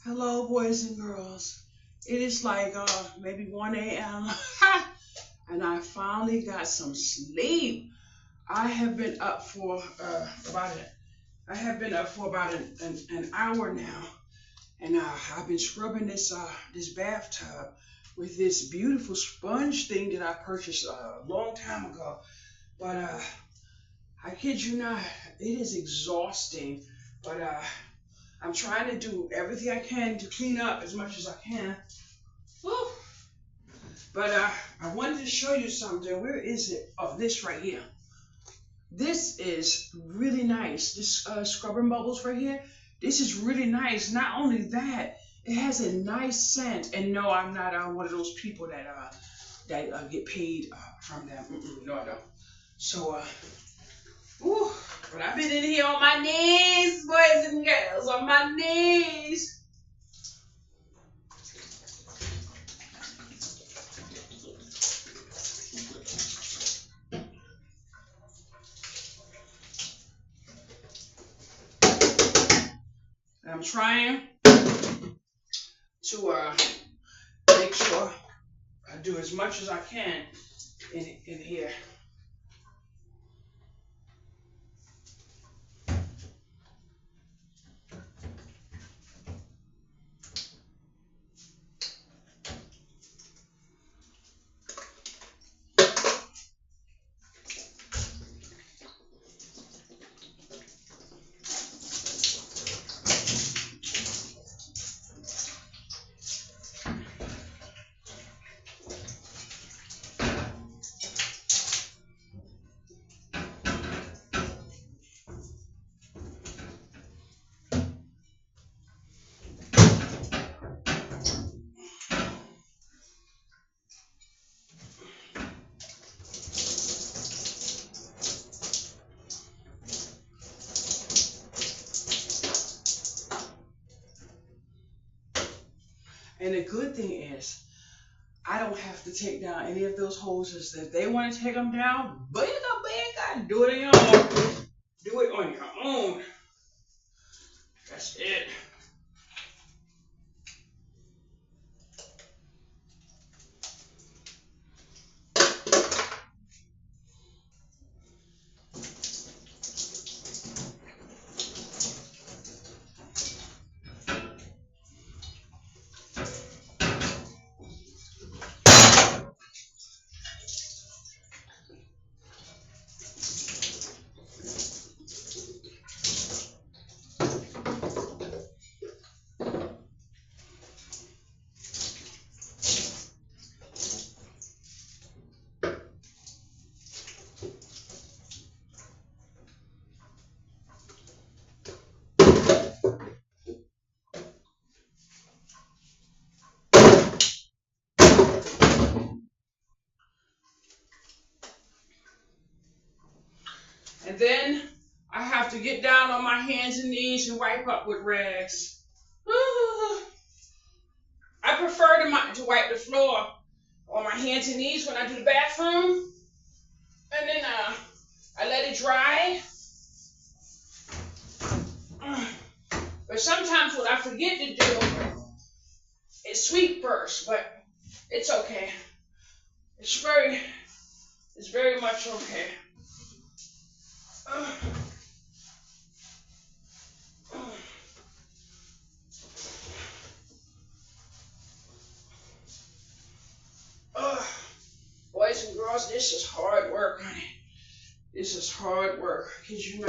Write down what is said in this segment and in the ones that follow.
Hello, boys and girls. It is like maybe 1 a.m. and I finally got some sleep. I have been up for about an hour now, and I've been scrubbing this bathtub with this beautiful sponge thing that I purchased a long time ago. But I kid you not, it is exhausting. But I'm trying to do everything I can to clean up as much as I can. Whew. But I wanted to show you something. Where is it? Oh, this right here. This is really nice. This scrubbing bubbles right here. This is really nice. Not only that, it has a nice scent. And no, I'm not one of those people that get paid from them. No, I don't. So, ooh, but I've been in here on my knees, boys and girls, on my knees. And I'm trying to make sure I do as much as I can in here. And the good thing is, I don't have to take down any of those hoses. If they want to take them down, big do it on your own. Do it on your own. That's it. And then I have to get down on my hands and knees and wipe up with rags. I prefer to wipe the floor on my hands and knees when I do the bathroom. And then I let it dry. But sometimes what I forget to do is sweep first, but it's okay. It's very much okay. Boys and girls, this is hard work, honey. This is hard work. Cause you know.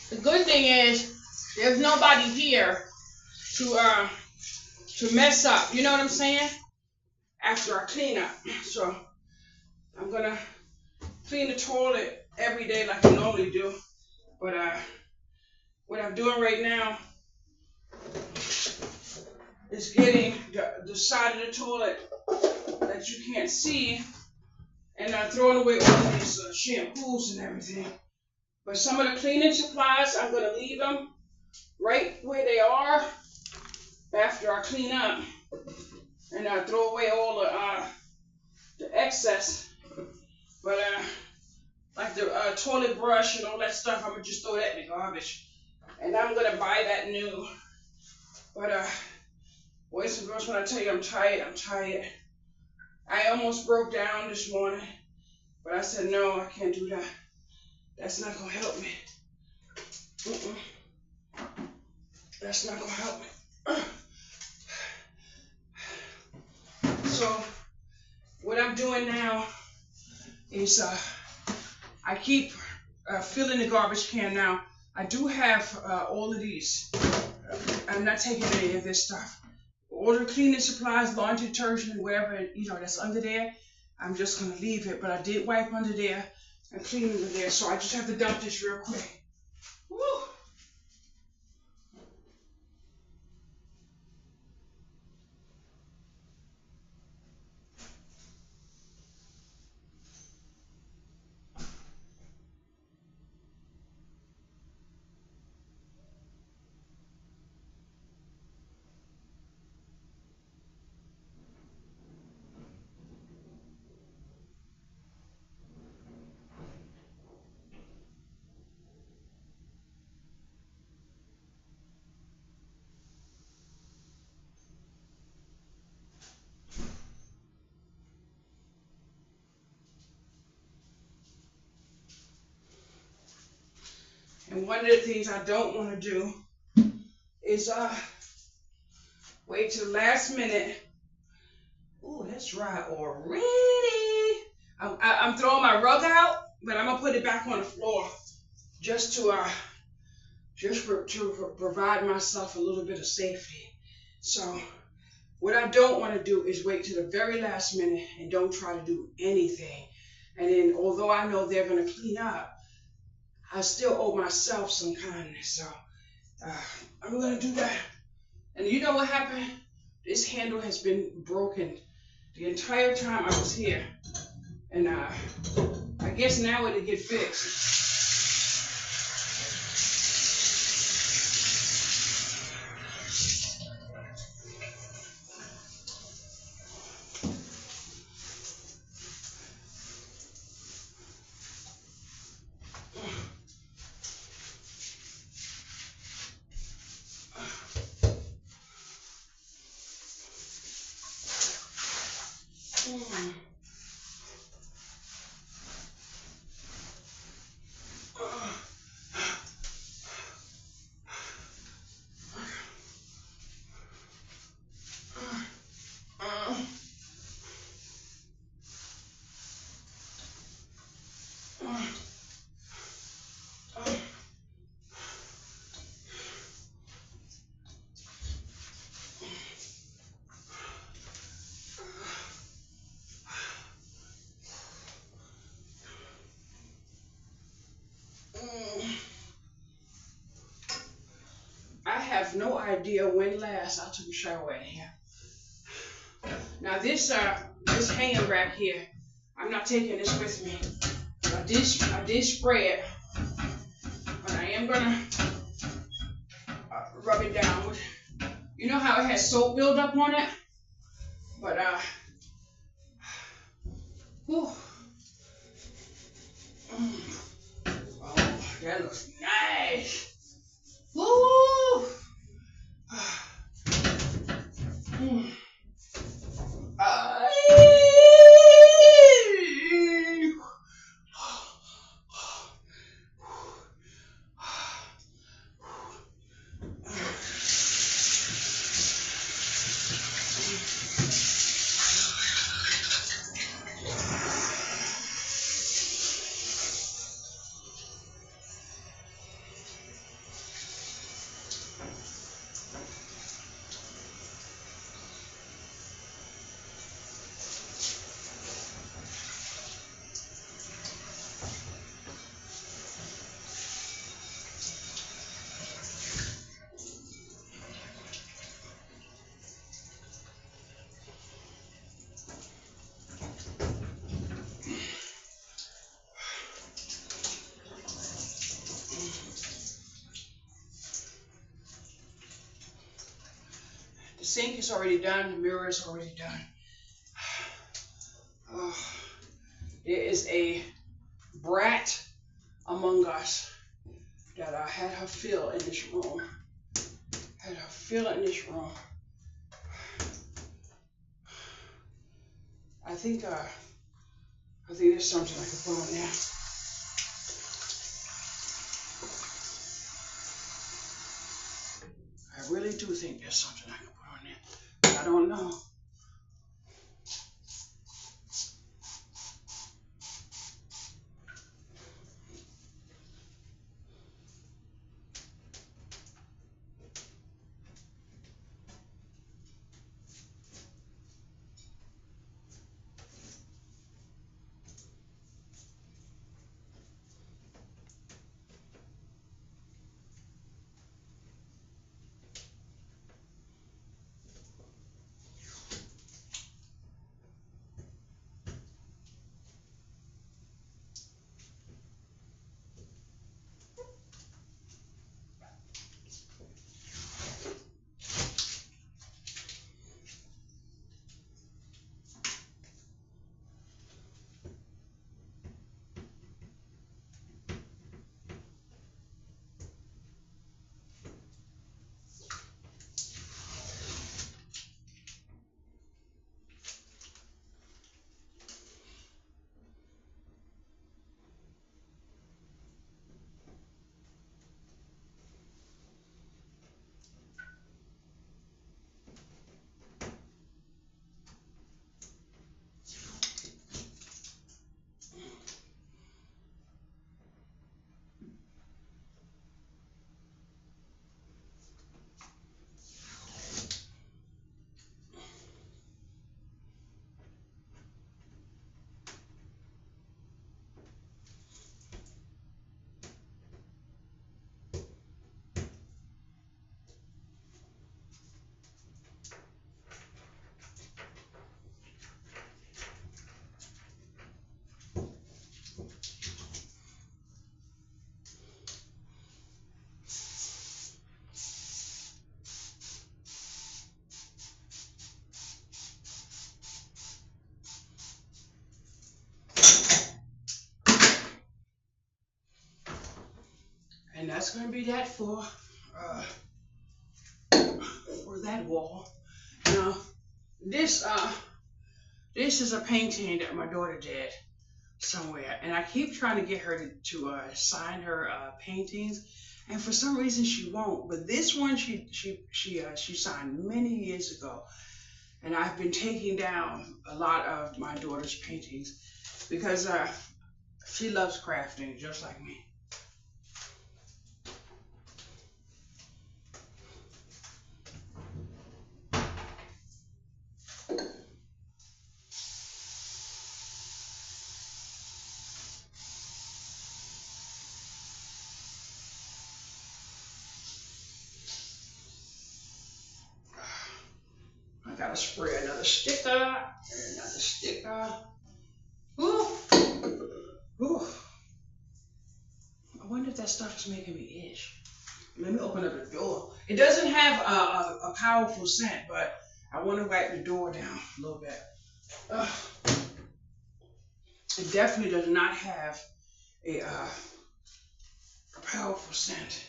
The good thing is there's nobody here to mess up. You know what I'm saying? After I clean up. So I'm gonna clean the toilet every day like I normally do. But what I'm doing right now is getting the side of the toilet that you can't see, and throwing away all of these shampoos and everything. But some of the cleaning supplies, I'm going to leave them right where they are after I clean up, and I throw away all the excess. But like the toilet brush and all that stuff, I'm going to just throw that in the garbage. And I'm going to buy that new. But boys and girls, when I tell you I'm tired, I'm tired. I almost broke down this morning, but I said, no, I can't do that. That's not going to help me. That's not going to help me. So what I'm doing now is I keep filling the garbage can now. I do have all of these. I'm not taking any of this stuff. All the cleaning supplies, laundry detergent, whatever, that's under there, I'm just going to leave it. But I did wipe under there and clean under there, so I just have to dump this real quick. Woo! And one of the things I don't want to do is wait till the last minute. Ooh, that's dry already. I'm throwing my rug out, but I'm gonna put it back on the floor just to provide myself a little bit of safety. So what I don't want to do is wait till the very last minute and don't try to do anything. And then, although I know they're gonna clean up, I still owe myself some kindness. So I'm gonna do that. And you know what happened? This handle has been broken the entire time I was here. And I guess now it'll get fixed. I have no idea when last I took a shower in here. Now this hanging rack here, I'm not taking this with me. I did spray it, but I am gonna rub it down with. You know how it has soap buildup on it, but whew. Oh, that looks nice. Woo! sink is already done. The mirror is already done. There is a brat among us that I had her feel in this room. Had her feel in this room. I think there's something I can put on there. I really do think there's something I can put on there, but I don't know. And that's going to be that for that wall. Now, this is a painting that my daughter did somewhere, and I keep trying to get her to sign her paintings, and for some reason she won't. But this one she signed many years ago, and I've been taking down a lot of my daughter's paintings because she loves crafting just like me. I gotta spray another sticker and another sticker. Ooh. Ooh. I wonder if that stuff is making me itch. Let me open up the door. It doesn't have a powerful scent, but I want to wipe the door down a little bit. It definitely does not have a powerful scent.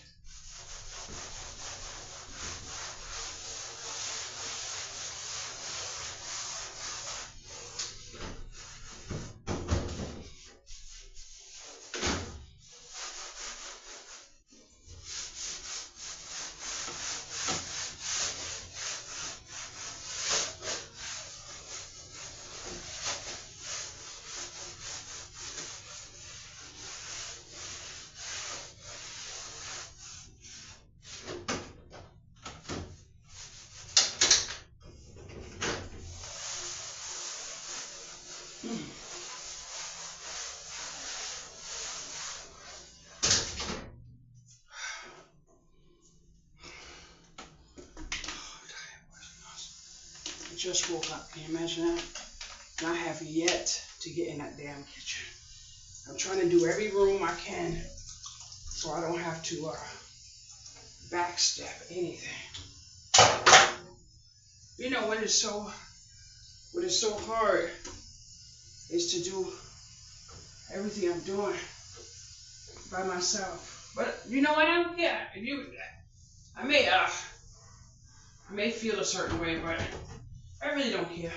Just woke up. Can you imagine that? And I have yet to get in that damn kitchen. I'm trying to do every room I can so I don't have to backstep anything. what is so hard is to do everything I'm doing by myself. But you know what? I don't care. I may feel a certain way, but I really don't care.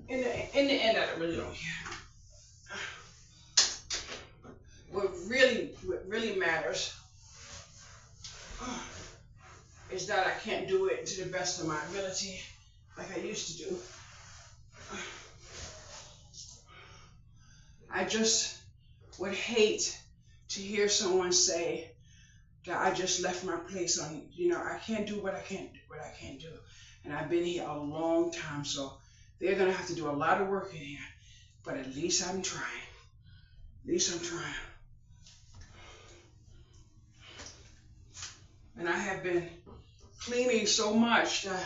In the end, I really don't care. What really matters is that I can't do it to the best of my ability like I used to do. I just would hate to hear someone say that I just left my place on, I can't do what I can't do. And I've been here a long time, so they're gonna have to do a lot of work in here. But at least I'm trying. And I have been cleaning so much that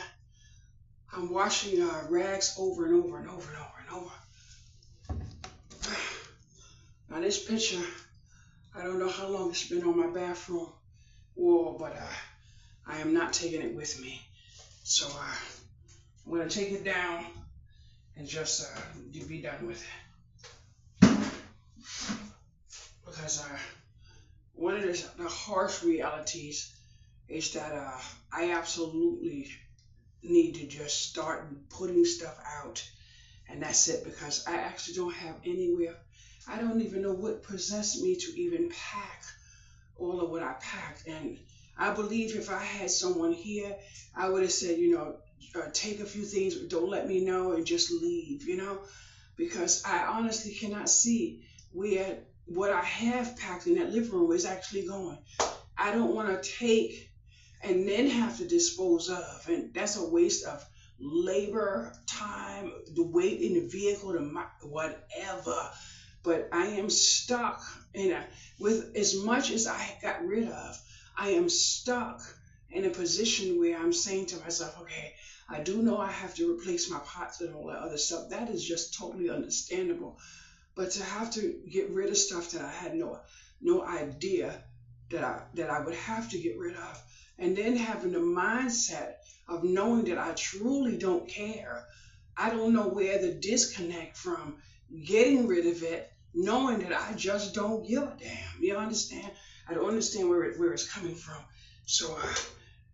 I'm washing rags over and over and over and over and over. Now this picture, I don't know how long it's been on my bathroom wall, but I am not taking it with me. So I'm gonna take it down and just be done with it. Because one of the harsh realities is that I absolutely need to just start putting stuff out, and that's it, because I actually don't have anywhere. I don't even know what possessed me to even pack all of what I packed. And I believe if I had someone here, I would have said, take a few things, don't let me know, and just leave, because I honestly cannot see where what I have packed in that living room is actually going. I don't want to take and then have to dispose of, and that's a waste of labor, time, the weight in the vehicle, whatever. But I am stuck, and with as much as I got rid of, I am stuck in a position where I'm saying to myself, okay, I do know I have to replace my pots and all that other stuff. That is just totally understandable. But to have to get rid of stuff that I had no idea that I would have to get rid of, and then having the mindset of knowing that I truly don't care. I don't know where the disconnect from getting rid of it, knowing that I just don't give a damn. You understand? I don't understand where it's coming from. So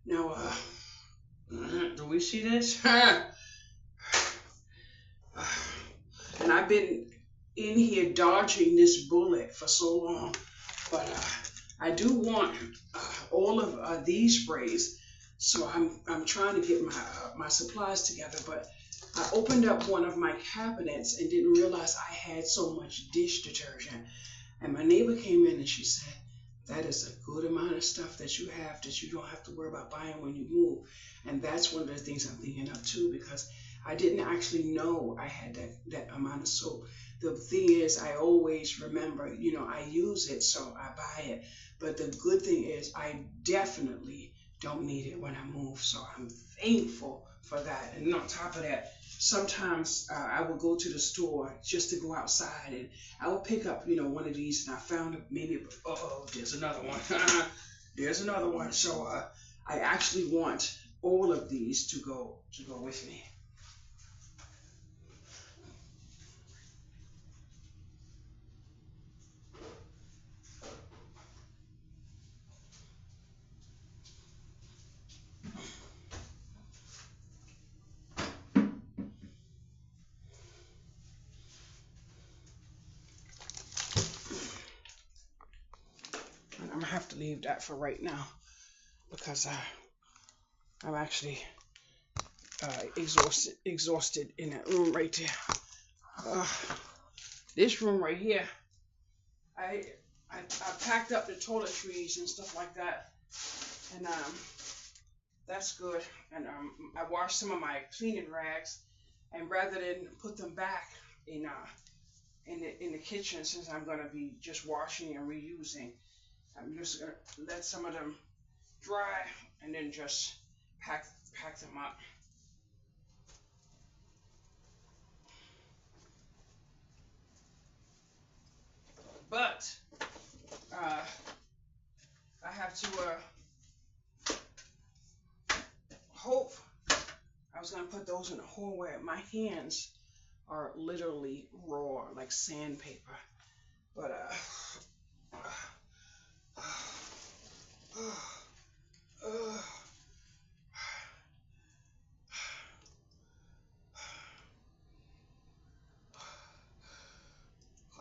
now, do we see this? And I've been in here dodging this bullet for so long, but I do want all of these sprays, so I'm trying to get my supplies together. But I opened up one of my cabinets and didn't realize I had so much dish detergent. And my neighbor came in and she said, that is a good amount of stuff that you have that you don't have to worry about buying when you move. And that's one of the things I'm thinking of too, because I didn't actually know I had that amount of soap. The thing is, I always remember, I use it, so I buy it. But the good thing is, I definitely don't need it when I move. So I'm thankful for that. And on top of that, sometimes I will go to the store just to go outside, and I will pick up, one of these, and I found maybe, there's another one. There's another one. So I actually want all of these to go with me. I'm gonna have to leave that for right now, because I'm actually exhausted in that room right there. This room right here, I packed up the toiletries and stuff like that, and that's good. And I washed some of my cleaning rags, and rather than put them back in the kitchen, since I'm gonna be just washing and reusing, I'm just gonna let some of them dry and then just pack them up. But I have to hope. I was gonna put those in the hallway. My hands are literally raw, like sandpaper. But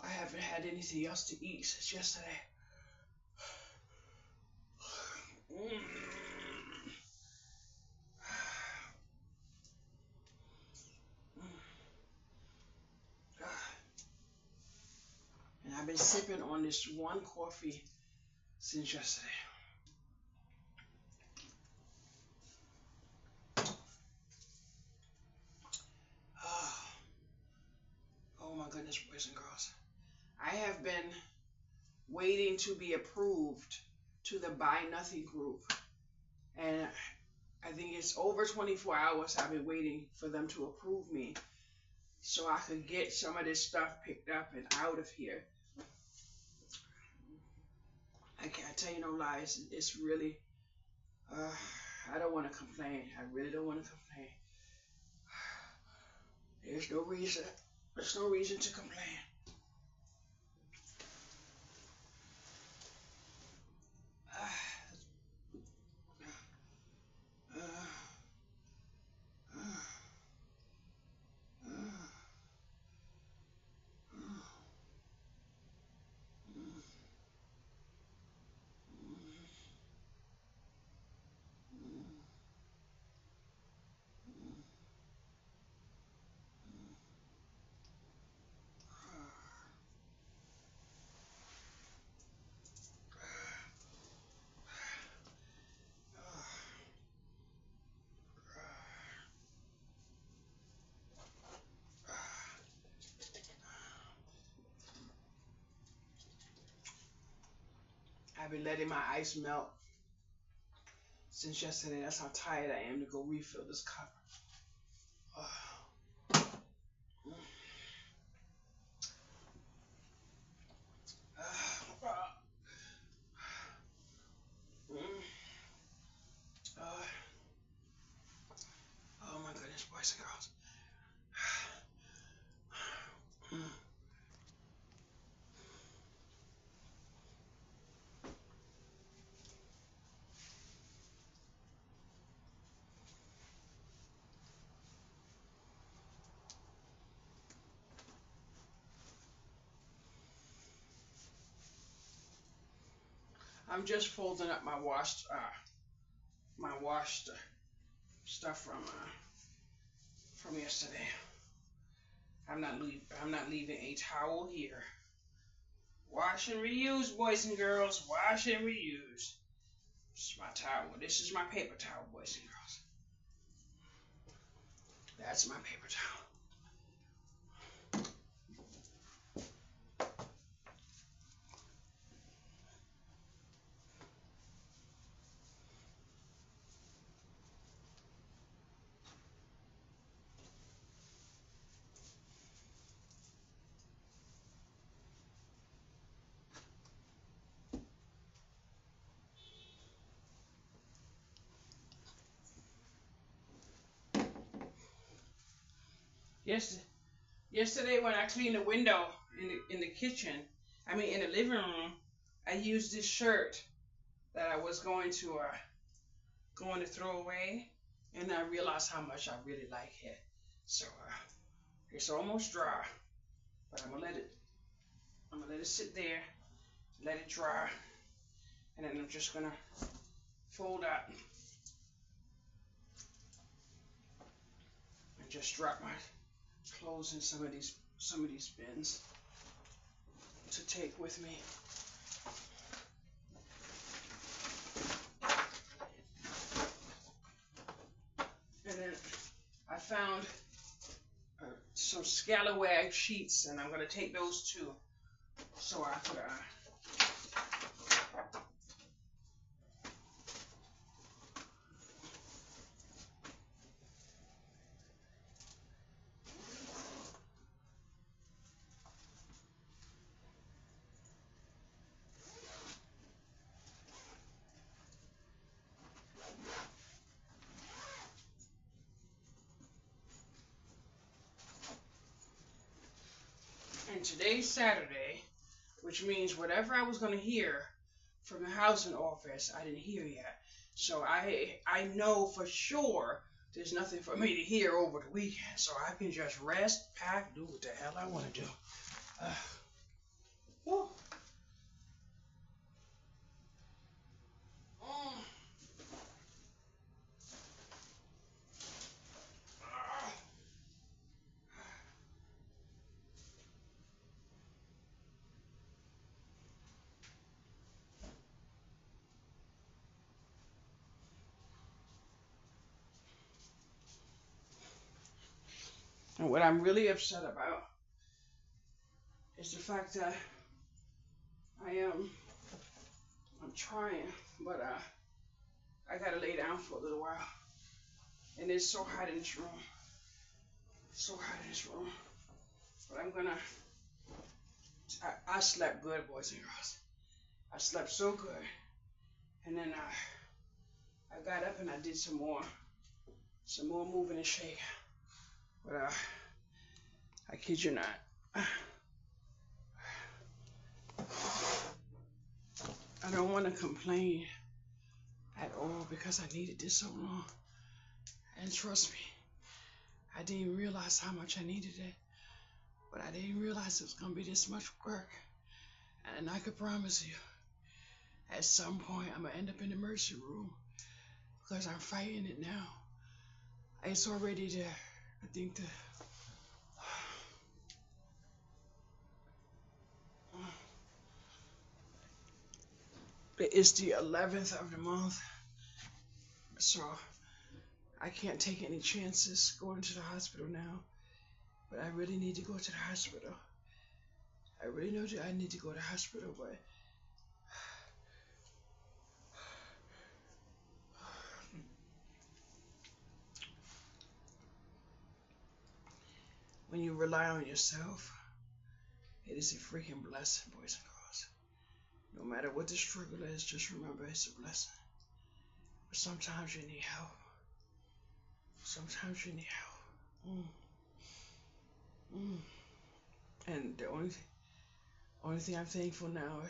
I haven't had anything else to eat since yesterday. And I've been sipping on this one coffee since yesterday. Oh my goodness, boys and girls. I have been waiting to be approved to the Buy Nothing group. And I think it's over 24 hours I've been waiting for them to approve me so I could get some of this stuff picked up and out of here. I can't tell you no lies. It's really, I don't want to complain. I really don't want to complain. There's no reason. There's no reason to complain. I've been letting my ice melt since yesterday. That's how tired I am to go refill this cup. Oh my goodness, boys and girls. I'm just folding up my washed stuff from yesterday. I'm not leaving a towel here. Wash and reuse, boys and girls. Wash and reuse. This is my towel. This is my paper towel, boys and girls. That's my paper towel. Yesterday when I cleaned the window in the kitchen, in the living room, I used this shirt that I was going to throw away, and I realized how much I really like it. So it's almost dry, but I'm gonna let it sit there, let it dry, and then I'm just gonna fold out and just drop my clothes in some of these bins to take with me. And then I found some scallywag sheets, and I'm gonna take those too, so I could And today's Saturday, which means whatever I was going to hear from the housing office, I didn't hear yet. So I know for sure there's nothing for me to hear over the weekend. So I can just rest, pack, do what the hell I want to do. Whew. Mm. And what I'm really upset about is the fact that I am I'm trying, but I gotta lay down for a little while. And it's so hot in this room. So hot in this room. But I slept good, boys and girls. I slept so good. And then I got up and I did some more moving and shaking. But I kid you not. I don't want to complain at all because I needed this so long. And trust me, I didn't realize how much I needed it. But I didn't realize it was going to be this much work. And I could promise you, at some point, I'm going to end up in the emergency room because I'm fighting it now. It's already there. I think it's the 11th of the month. So I can't take any chances going to the hospital now. But I really need to go to the hospital. I really know that I need to go to the hospital, but when you rely on yourself, it is a freaking blessing, boys and girls. No matter what the struggle is, just remember it's a blessing. But sometimes you need help. Sometimes you need help. And the only thing I'm thankful now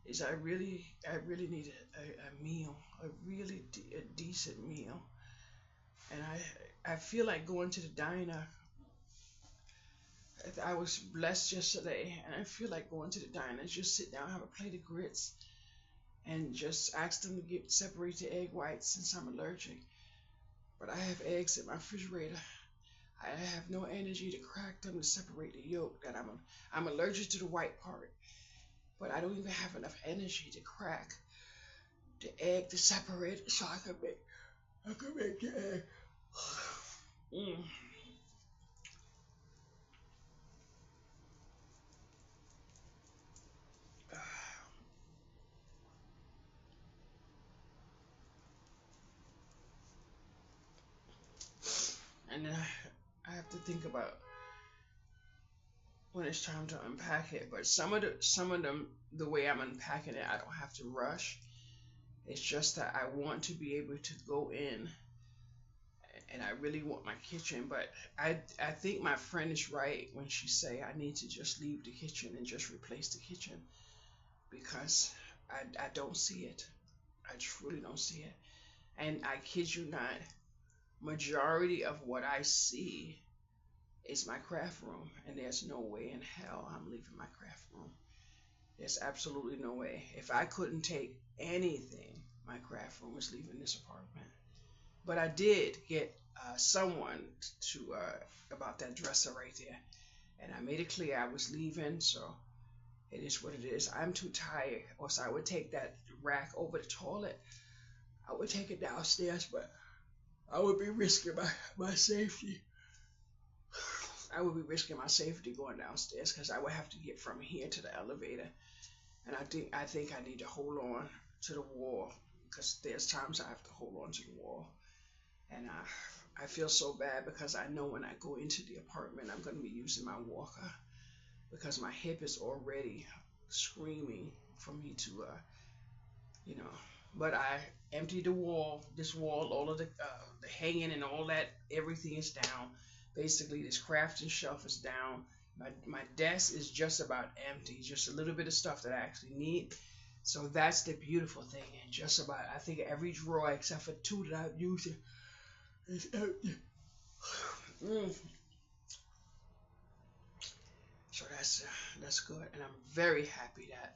is I really need a meal, a decent meal. And I feel like going to the diner. I was blessed yesterday, and I feel like going to the diner, just sit down, have a plate of grits, and just ask them to separate the egg whites since I'm allergic. But I have eggs in my refrigerator. I have no energy to crack them to separate the yolk. That I'm allergic to the white part, but I don't even have enough energy to crack the egg to separate it so I could make the egg. And then I have to think about when it's time to unpack it. But some of them, the way I'm unpacking it, I don't have to rush. It's just that I want to be able to go in, and I really want my kitchen. But I think my friend is right when she say I need to just leave the kitchen and just replace the kitchen, because I don't see it. I truly don't see it. And I kid you not, majority of what I see is my craft room, and there's no way in hell I'm leaving my craft room. There's absolutely no way. If I couldn't take anything, my craft room is leaving this apartment. But I did get someone to about that dresser right there, and I made it clear I was leaving, so it is what it is. I'm too tired, or so I would take that rack over the toilet. I would take it downstairs, but I would be risking my safety. I would be risking my safety going downstairs because I would have to get from here to the elevator. And I think I need to hold on to the wall because there's times I have to hold on to the wall. And I feel so bad because I know when I go into the apartment, I'm going to be using my walker because my hip is already screaming for me to, But I emptied the wall, this wall, all of the hanging and all that, everything is down. Basically, this crafting shelf is down. My desk is just about empty, just a little bit of stuff that I actually need. So that's the beautiful thing. And just about, I think every drawer except for two that I've used is empty. Mm. So that's good, and I'm very happy that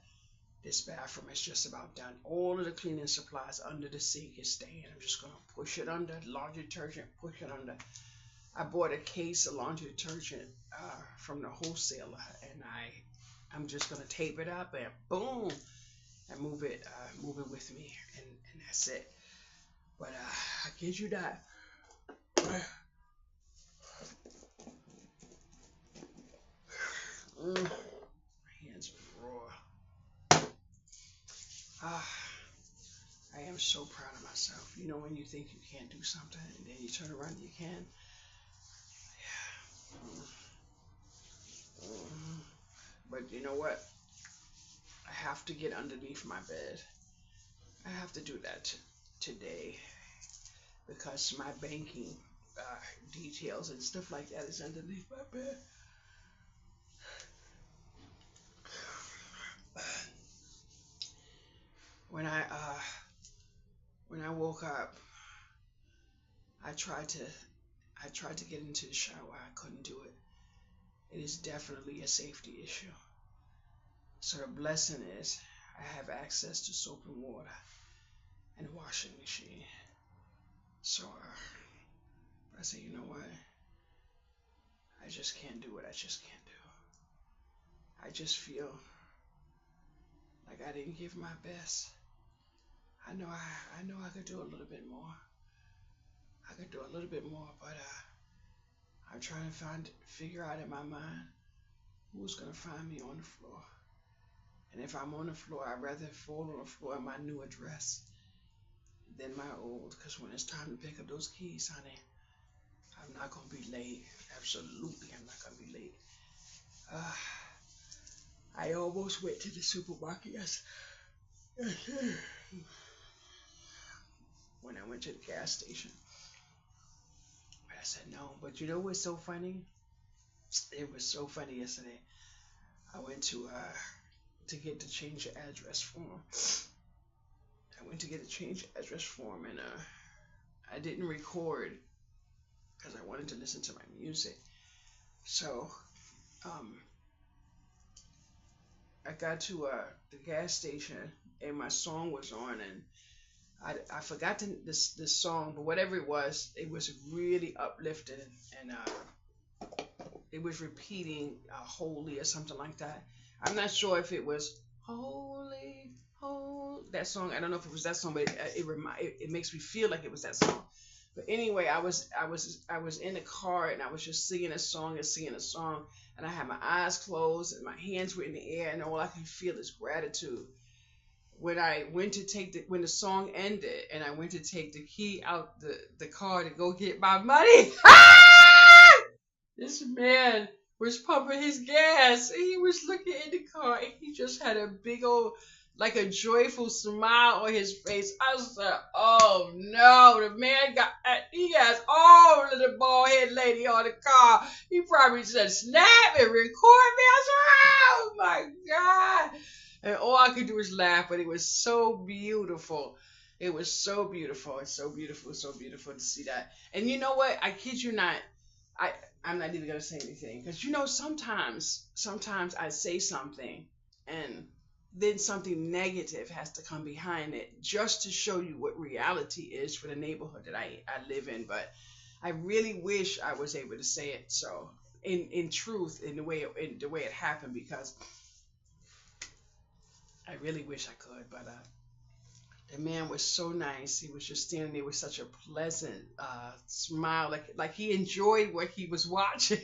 this bathroom is just about done. All of the cleaning supplies under the sink is staying. I'm just gonna push it under laundry detergent, push it under. I bought a case of laundry detergent from the wholesaler, and I'm just gonna tape it up and boom, and move it with me, and that's it. But I kid you not, my hands are raw. Ah, I am so proud of myself. You know when you think you can't do something, and then you turn around and you can. Yeah. Mhm. But you know what? I have to get underneath my bed. I have to do that today because my banking details and stuff like that is underneath my bed. When I woke up, I tried to get into the shower. I couldn't do it. It is definitely a safety issue. So the blessing is I have access to soap and water and a washing machine. So I say, you know what? I just can't do what I just can't do. I just feel like I didn't give my best. I know I could do a little bit more. I could do a little bit more, but I'm trying to figure out in my mind who's gonna find me on the floor. And if I'm on the floor, I'd rather fall on the floor at my new address than my old. Because when it's time to pick up those keys, honey, I'm not gonna be late. Absolutely, I'm not gonna be late. Uh, I almost went to the supermarket yesterday when I went to the gas station. But I said no. But you know what's so funny? It was so funny yesterday. I went to get the change of address form. I went to get a change of address form, and I didn't record because I wanted to listen to my music. So um, I got to the gas station, and my song was on, and I forgot this song, but whatever it was really uplifting, and it was repeating "Holy" or something like that. I'm not sure if it was "Holy, Holy" that song. I don't know if it was that song, but it makes me feel like it was that song. But anyway, I was in the car and I was just singing a song and singing a song, and I had my eyes closed and my hands were in the air, and all I can feel is gratitude. When the song ended and I went to take the key out the car to go get my money, this man was pumping his gas. And he was looking in the car and he just had a big old, like a joyful smile on his face. I was like, oh no, the man he has all of the bald head lady on the car. He probably said, snap and record me. I said, oh my God. And all I could do was laugh, but it was so beautiful. It was so beautiful. It's so beautiful, so beautiful to see that. And you know what? I kid you not. I I'm not even gonna say anything because sometimes I say something and then something negative has to come behind it just to show you what reality is for the neighborhood that I live in. But I really wish I was able to say it so in truth in the way it happened because I really wish I could. But the man was so nice. He was just standing there with such a pleasant smile, like he enjoyed what he was watching,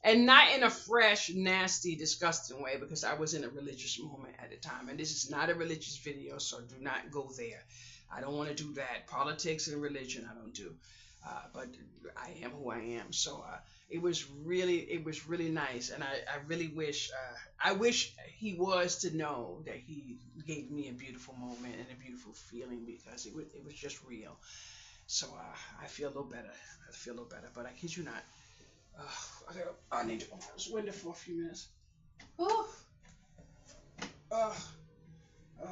and not in a fresh, nasty, disgusting way. Because I was in a religious moment at the time, and this is not a religious video, so do not go there. I don't want to do that. Politics and religion, I don't do. But I am who I am. So it was really nice, and I really wish I wish he was to know that he gave me a beautiful moment and a beautiful feeling because it was just real. So I feel a little better. I feel a little better. But I kid you not, I need to open this window for a few minutes. Oh, uh, uh,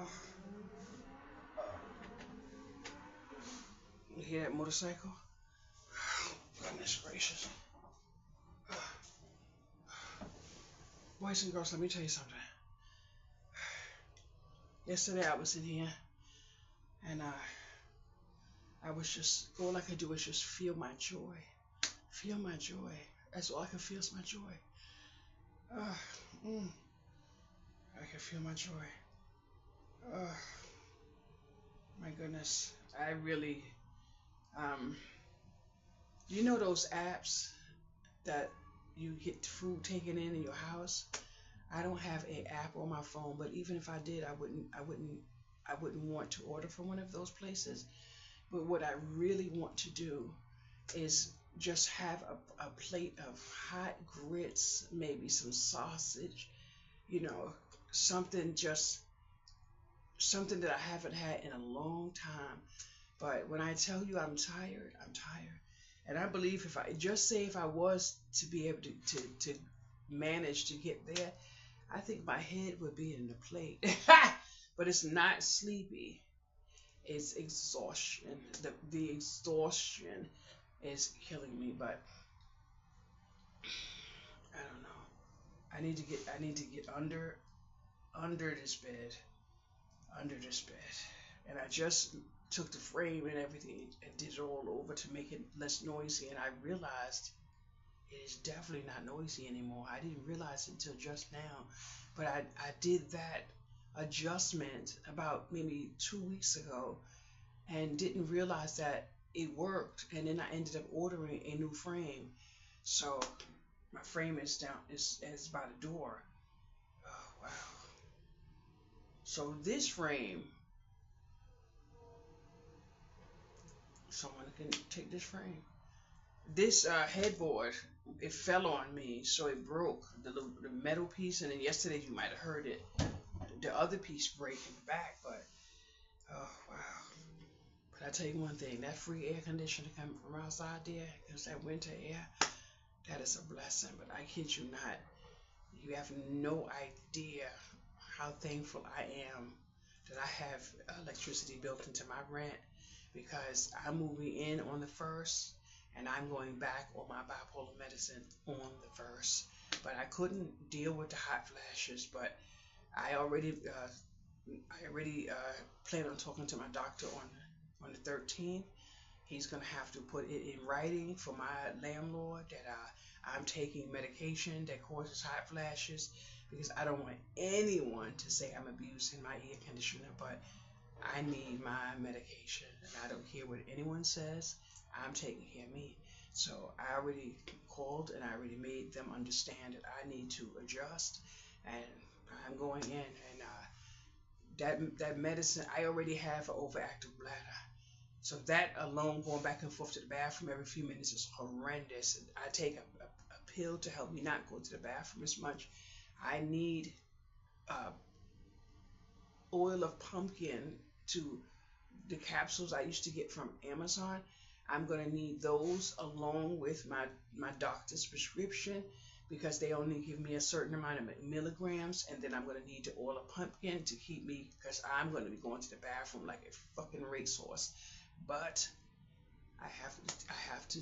you hear that motorcycle? Goodness gracious. Boys and girls, let me tell you something. Yesterday I was in here and I was just, all I could do was just feel my joy. Feel my joy. That's all I could feel is my joy. Mm, I can feel my joy. My goodness. I really, um, you know those apps that you get food taken in your house? I don't have an app on my phone, but even if I did, I wouldn't want to order from one of those places. But what I really want to do is just have a plate of hot grits, maybe some sausage, you know, something just something that I haven't had in a long time. But when I tell you I'm tired, I'm tired. And I believe if I just say if I was to be able to manage to get there, I think my head would be in the plate. But it's not sleepy. It's exhaustion. The exhaustion is killing me. But I don't know. I need to get under this bed. Under this bed. And I just took the frame and everything and did it all over to make it less noisy. And I realized it is definitely not noisy anymore. I didn't realize it until just now. But I did that adjustment about maybe 2 weeks ago and didn't realize that it worked. And then I ended up ordering a new frame. So my frame is down is by the door. Oh wow. So this frame, someone can take this frame. This headboard, it fell on me, so it broke the metal piece. And then yesterday you might have heard it, the other piece break in the back. But oh wow! But I tell you one thing, that free air conditioner coming from outside there, because that winter air, that is a blessing. But I kid you not, you have no idea how thankful I am that I have electricity built into my rent because I'm moving in on the 1st and I'm going back on my bipolar medicine on the 1st. But I couldn't deal with the hot flashes. But I already plan on talking to my doctor on the 13th. He's gonna have to put it in writing for my landlord that I'm taking medication that causes hot flashes because I don't want anyone to say I'm abusing my air conditioner. But I need my medication, and I don't care what anyone says. I'm taking care of me. So I already called and I already made them understand that I need to adjust, and I'm going in. And that medicine, I already have an overactive bladder. So that alone, going back and forth to the bathroom every few minutes is horrendous. I take a pill to help me not go to the bathroom as much. I need uh, oil of pumpkin to the capsules I used to get from Amazon. I'm going to need those along with my doctor's prescription because they only give me a certain amount of milligrams. And then I'm going to need the oil of pumpkin to keep me, because I'm going to be going to the bathroom like a fucking racehorse. But I have to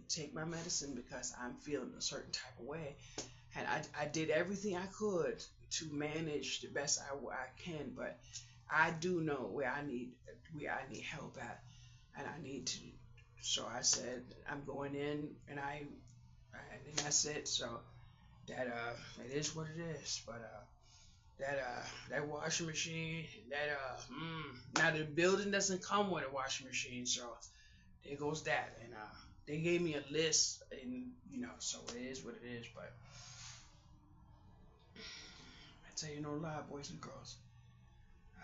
take my medicine because I'm feeling a certain type of way. And I did everything I could to manage the best I can, but I do know where I need help at, and I need to. So I said I'm going in, and that's it. So that it is what it is. But that washing machine, now the building doesn't come with a washing machine, so there goes that. And they gave me a list, and so it is what it is. But I tell you no lie, boys and girls,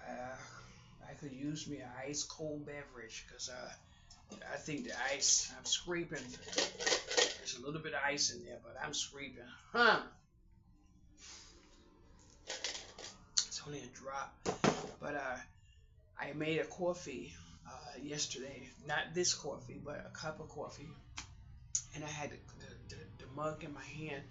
I could use me an ice cold beverage because I think the ice I'm scraping. There's a little bit of ice in there, but I'm scraping. It's only a drop. But I made a coffee yesterday. Not this coffee, but a cup of coffee. and I had the mug in my hand,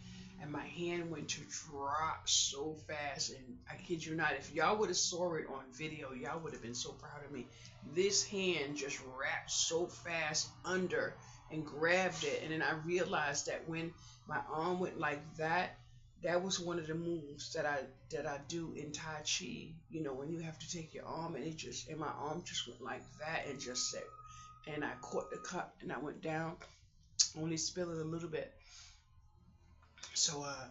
and my hand went to drop so fast. And I kid you not, if y'all would have saw it on video, y'all would have been so proud of me. This hand just wrapped so fast under and grabbed it, and then I realized that when my arm went like that, that was one of the moves that I do in Tai Chi. You know, when you have to take your arm and my arm just went like that and just said, and I caught the cup and I went down, only spill it a little bit. So I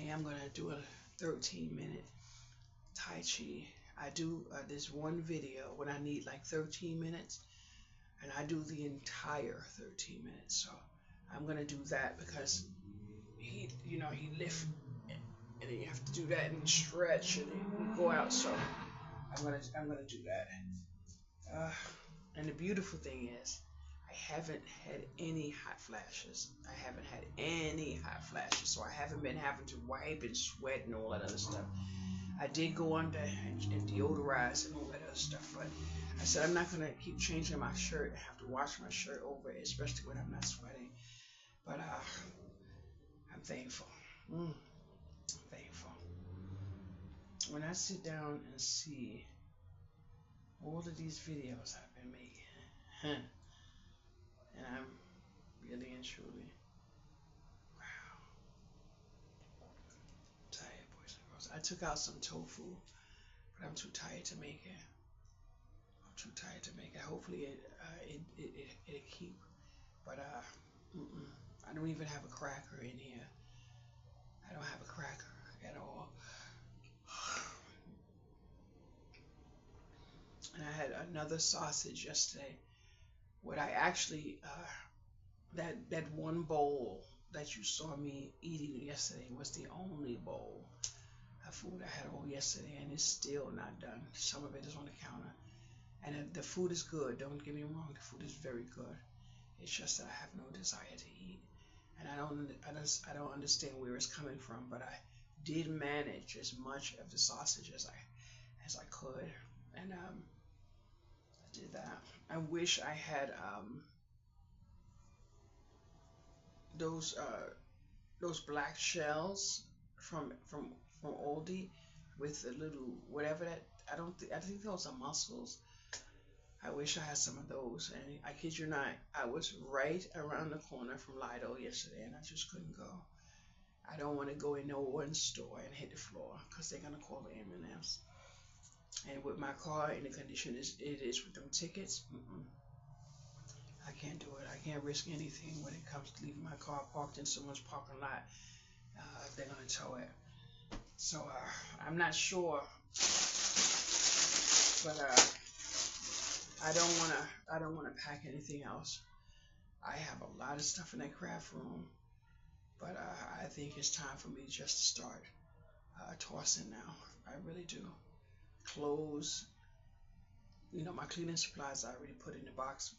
am gonna do a 13-minute Tai Chi. I do this one video when I need like 13 minutes, and I do the entire 13 minutes. So I'm gonna do that because he lift, and then you have to do that and stretch and then go out. So I'm gonna do that. Uh, and the beautiful thing is, I haven't had any hot flashes. I haven't had any hot flashes, so I haven't been having to wipe and sweat and all that other stuff. I did go under and deodorize and all that other stuff, but I said I'm not gonna keep changing my shirt and have to wash my shirt over, especially when I'm not sweating. But I'm thankful. I'm thankful. When I sit down and see all of these videos I've been making, and I'm really and truly, wow, tired, boys and girls. I took out some tofu, but I'm too tired to make it. I'm too tired to make it. Hopefully it'll keep. But I don't even have a cracker in here. I don't have a cracker at all. And I had another sausage yesterday. What I actually that one bowl that you saw me eating yesterday was the only bowl of food I had all yesterday, and it's still not done. Some of it is on the counter, and the food is good. Don't get me wrong, the food is very good. It's just that I have no desire to eat, and I don't understand where it's coming from. But I did manage as much of the sausage as I could, and I did that. I wish I had those black shells from Aldi with the little whatever that I think those are mussels. I wish I had some of those, and I kid you not, I was right around the corner from Lido yesterday, and I just couldn't go. I don't want to go in no one store and hit the floor because they're gonna call the ambulance. And with my car in the condition it is with them tickets, I can't do it. I can't risk anything when it comes to leaving my car parked in someone's parking lot if they're gonna tow it. So I'm not sure, but I don't wanna pack anything else. I have a lot of stuff in that craft room, but I think it's time for me just to start tossing now. I really do. Clothes, my cleaning supplies I already put in the box,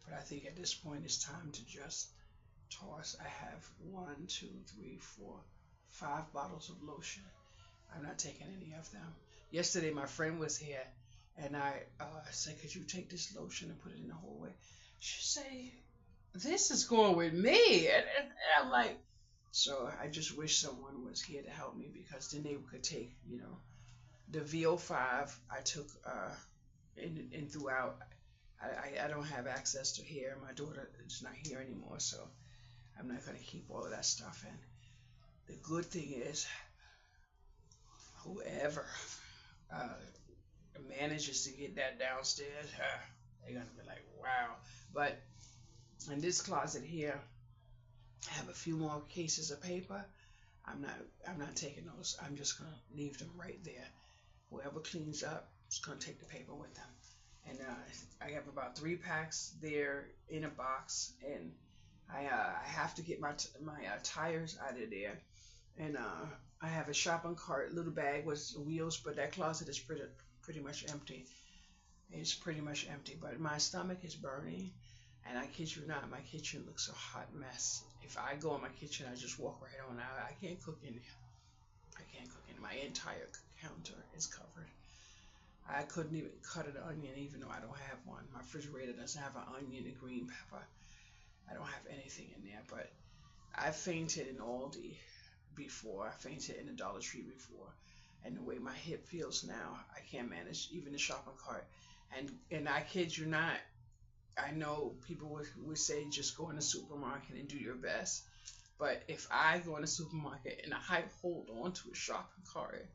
but I think at this point it's time to just toss. I have 1, 2, 3, 4, 5 bottles of lotion. I'm not taking any of them. Yesterday my friend was here, and I said, could you take this lotion and put it in the hallway? She said, this is going with me. And I'm like, so I just wish someone was here to help me, because then they could take, the VO5 I took and throughout. I don't have access to here. My daughter is not here anymore, so I'm not going to keep all of that stuff in. The good thing is, whoever manages to get that downstairs, they're going to be like, wow. But in this closet here, I have a few more cases of paper. I'm not taking those. I'm just going to leave them right there. Whoever cleans up is going to take the paper with them. And I have about 3 packs there in a box, and I have to get my tires out of there. And I have a shopping cart, little bag with wheels, but that closet is pretty much empty. It's pretty much empty, but my stomach is burning, and I kid you not, my kitchen looks a hot mess. If I go in my kitchen, I just walk right on out. I can't cook in there. I can't cook in. My entire counter is covered. I couldn't even cut an onion, even though I don't have one. My refrigerator doesn't have an onion, a green pepper. I don't have anything in there. But I fainted in Aldi before. I fainted in the Dollar Tree before. And the way my hip feels now, I can't manage even the shopping cart. And I kid you not, I know people would say just go in the supermarket and do your best. But if I go in the supermarket and I hold on to a shopping cart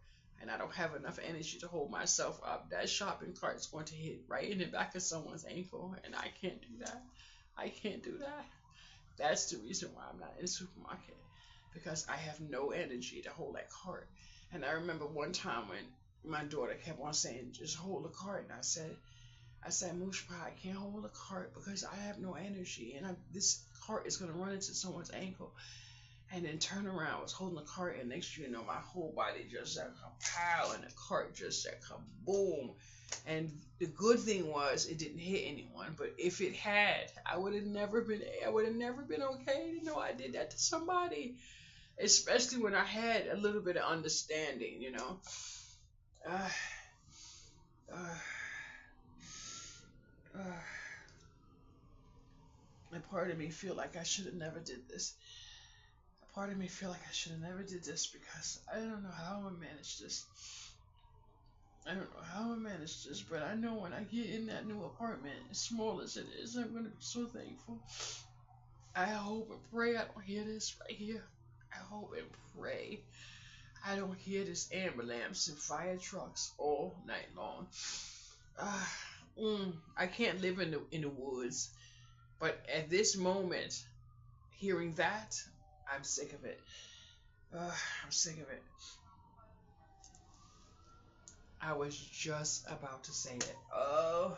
and I don't have enough energy to hold myself up, that shopping cart is going to hit right in the back of someone's ankle, and I can't do that. I can't do that. That's the reason why I'm not in the supermarket, because I have no energy to hold that cart. And I remember one time when my daughter kept on saying, "Just hold the cart," and I said, Mushpa, I can't hold a cart because I have no energy, and this cart is gonna run into someone's ankle. And then turn around, I was holding the cart, and next thing you know, my whole body just said pow, and the cart just said kaboom. And the good thing was it didn't hit anyone, but if it had, I would have never been okay. You know, I did that to somebody, especially when I had a little bit of understanding. Uh, uh, uh, and part of me feel like I should have never did this. A part of me feel like I should have never did this because I don't know how I managed this. I don't know how I managed this, but I know when I get in that new apartment, as small as it is, I'm gonna be so thankful. I hope and pray I don't hear this right here. I hope and pray I don't hear this ambulance and fire trucks all night long. Uh, I can't live in the woods, but at this moment, hearing that, I'm sick of it. I'm sick of it. I was just about to say it. Oh,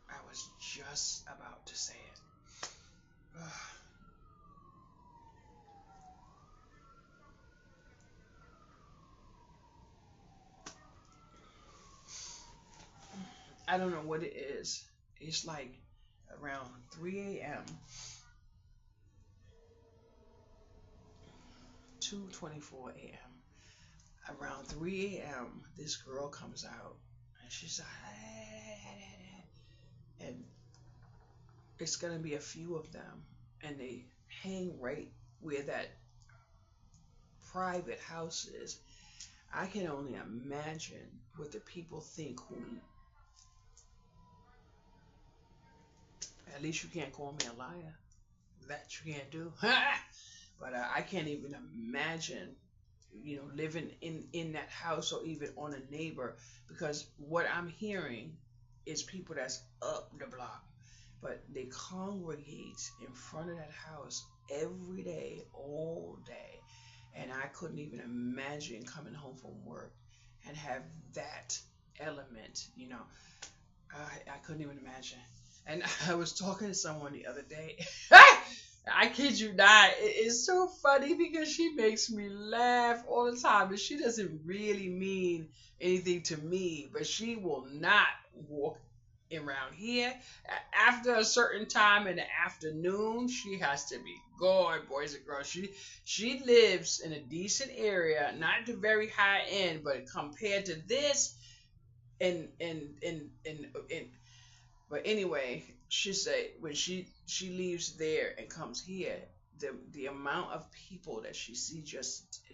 I was just about to say it. I don't know what it is. It's like around 3 a.m., 2:24 a.m. Around 3 a.m., this girl comes out and she's like, and it's gonna be a few of them, and they hang right where that private house is. I can only imagine what the people think who, at least you can't call me a liar. That you can't do. But I can't even imagine, living in that house or even on a neighbor, because what I'm hearing is people that's up the block, but they congregate in front of that house every day, all day, and I couldn't even imagine coming home from work and have that element. I couldn't even imagine. And I was talking to someone the other day. I kid you not. It's so funny because she makes me laugh all the time. And she doesn't really mean anything to me, but she will not walk around here. After a certain time in the afternoon, she has to be gone, boys and girls. She lives in a decent area, not the very high end, but compared to this, and but anyway, she said when she leaves there and comes here, the amount of people that she sees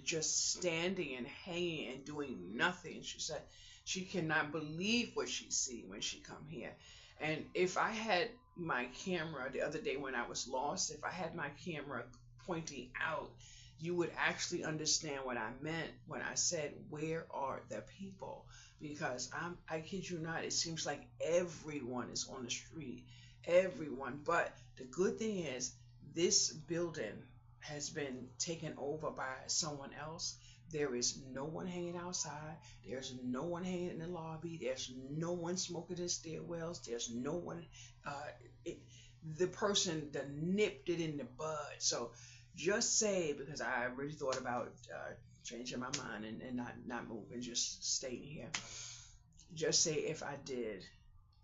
just standing and hanging and doing nothing. She said she cannot believe what she see when she come here. And if I had my camera the other day when I was lost, if I had my camera pointing out, you would actually understand what I meant when I said, "Where are the people?" Because I kid you not, it seems like everyone is on the street, everyone. But the good thing is, this building has been taken over by someone else. There is no one hanging outside. There's no one hanging in the lobby. There's no one smoking in stairwells. There's no one. Uh, it, the person that nipped it in the bud. So just say, because I really thought about changing my mind and not moving, just staying here. Just say if I did,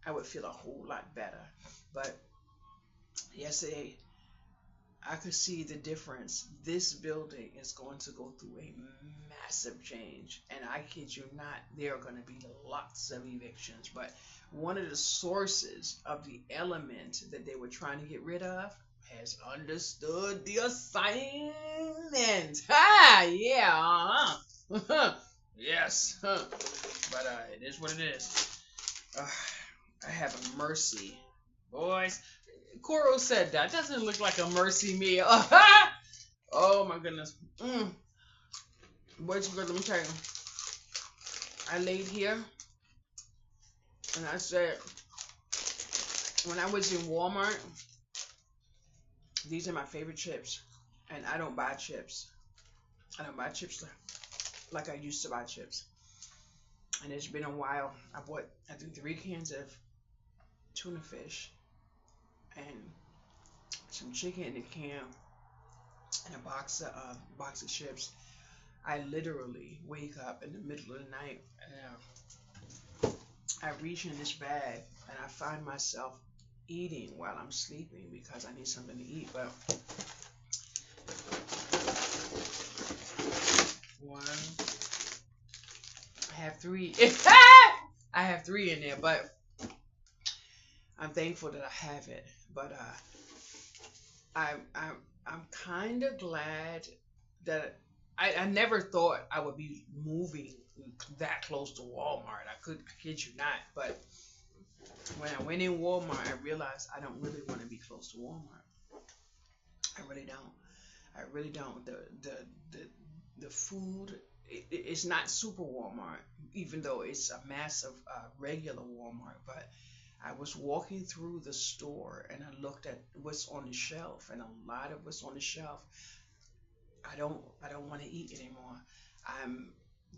I would feel a whole lot better. But yesterday, I could see the difference. This building is going to go through a massive change. And I kid you not, there are going to be lots of evictions. But one of the sources of the element that they were trying to get rid of has understood the assignment. Ha! Yeah, uh-huh. Yes. Huh. But it is what it is. Uh, I have a mercy. Boys, Koro said that doesn't look like a mercy meal. Oh my goodness. Boys, let me tell you. I laid here and I said, when I was in Walmart, these are my favorite chips. And I don't buy chips. I don't buy chips like I used to buy chips. And it's been a while. I bought, I think, 3 cans of tuna fish and some chicken in a can and a box of chips. I literally wake up in the middle of the night and I reach in this bag and I find myself eating while I'm sleeping because I need something to eat. But one, I have 3. I have 3 in there, but I'm thankful that I have it. But I'm kind of glad that I never thought I would be moving that close to Walmart. I kid you not. But when I went in Walmart, I realized I don't really want to be close to Walmart. I really don't. I really don't. The food, it's not super Walmart, even though it's a massive regular Walmart. But I was walking through the store and I looked at what's on the shelf, and a lot of what's on the shelf, I don't want to eat anymore. I'm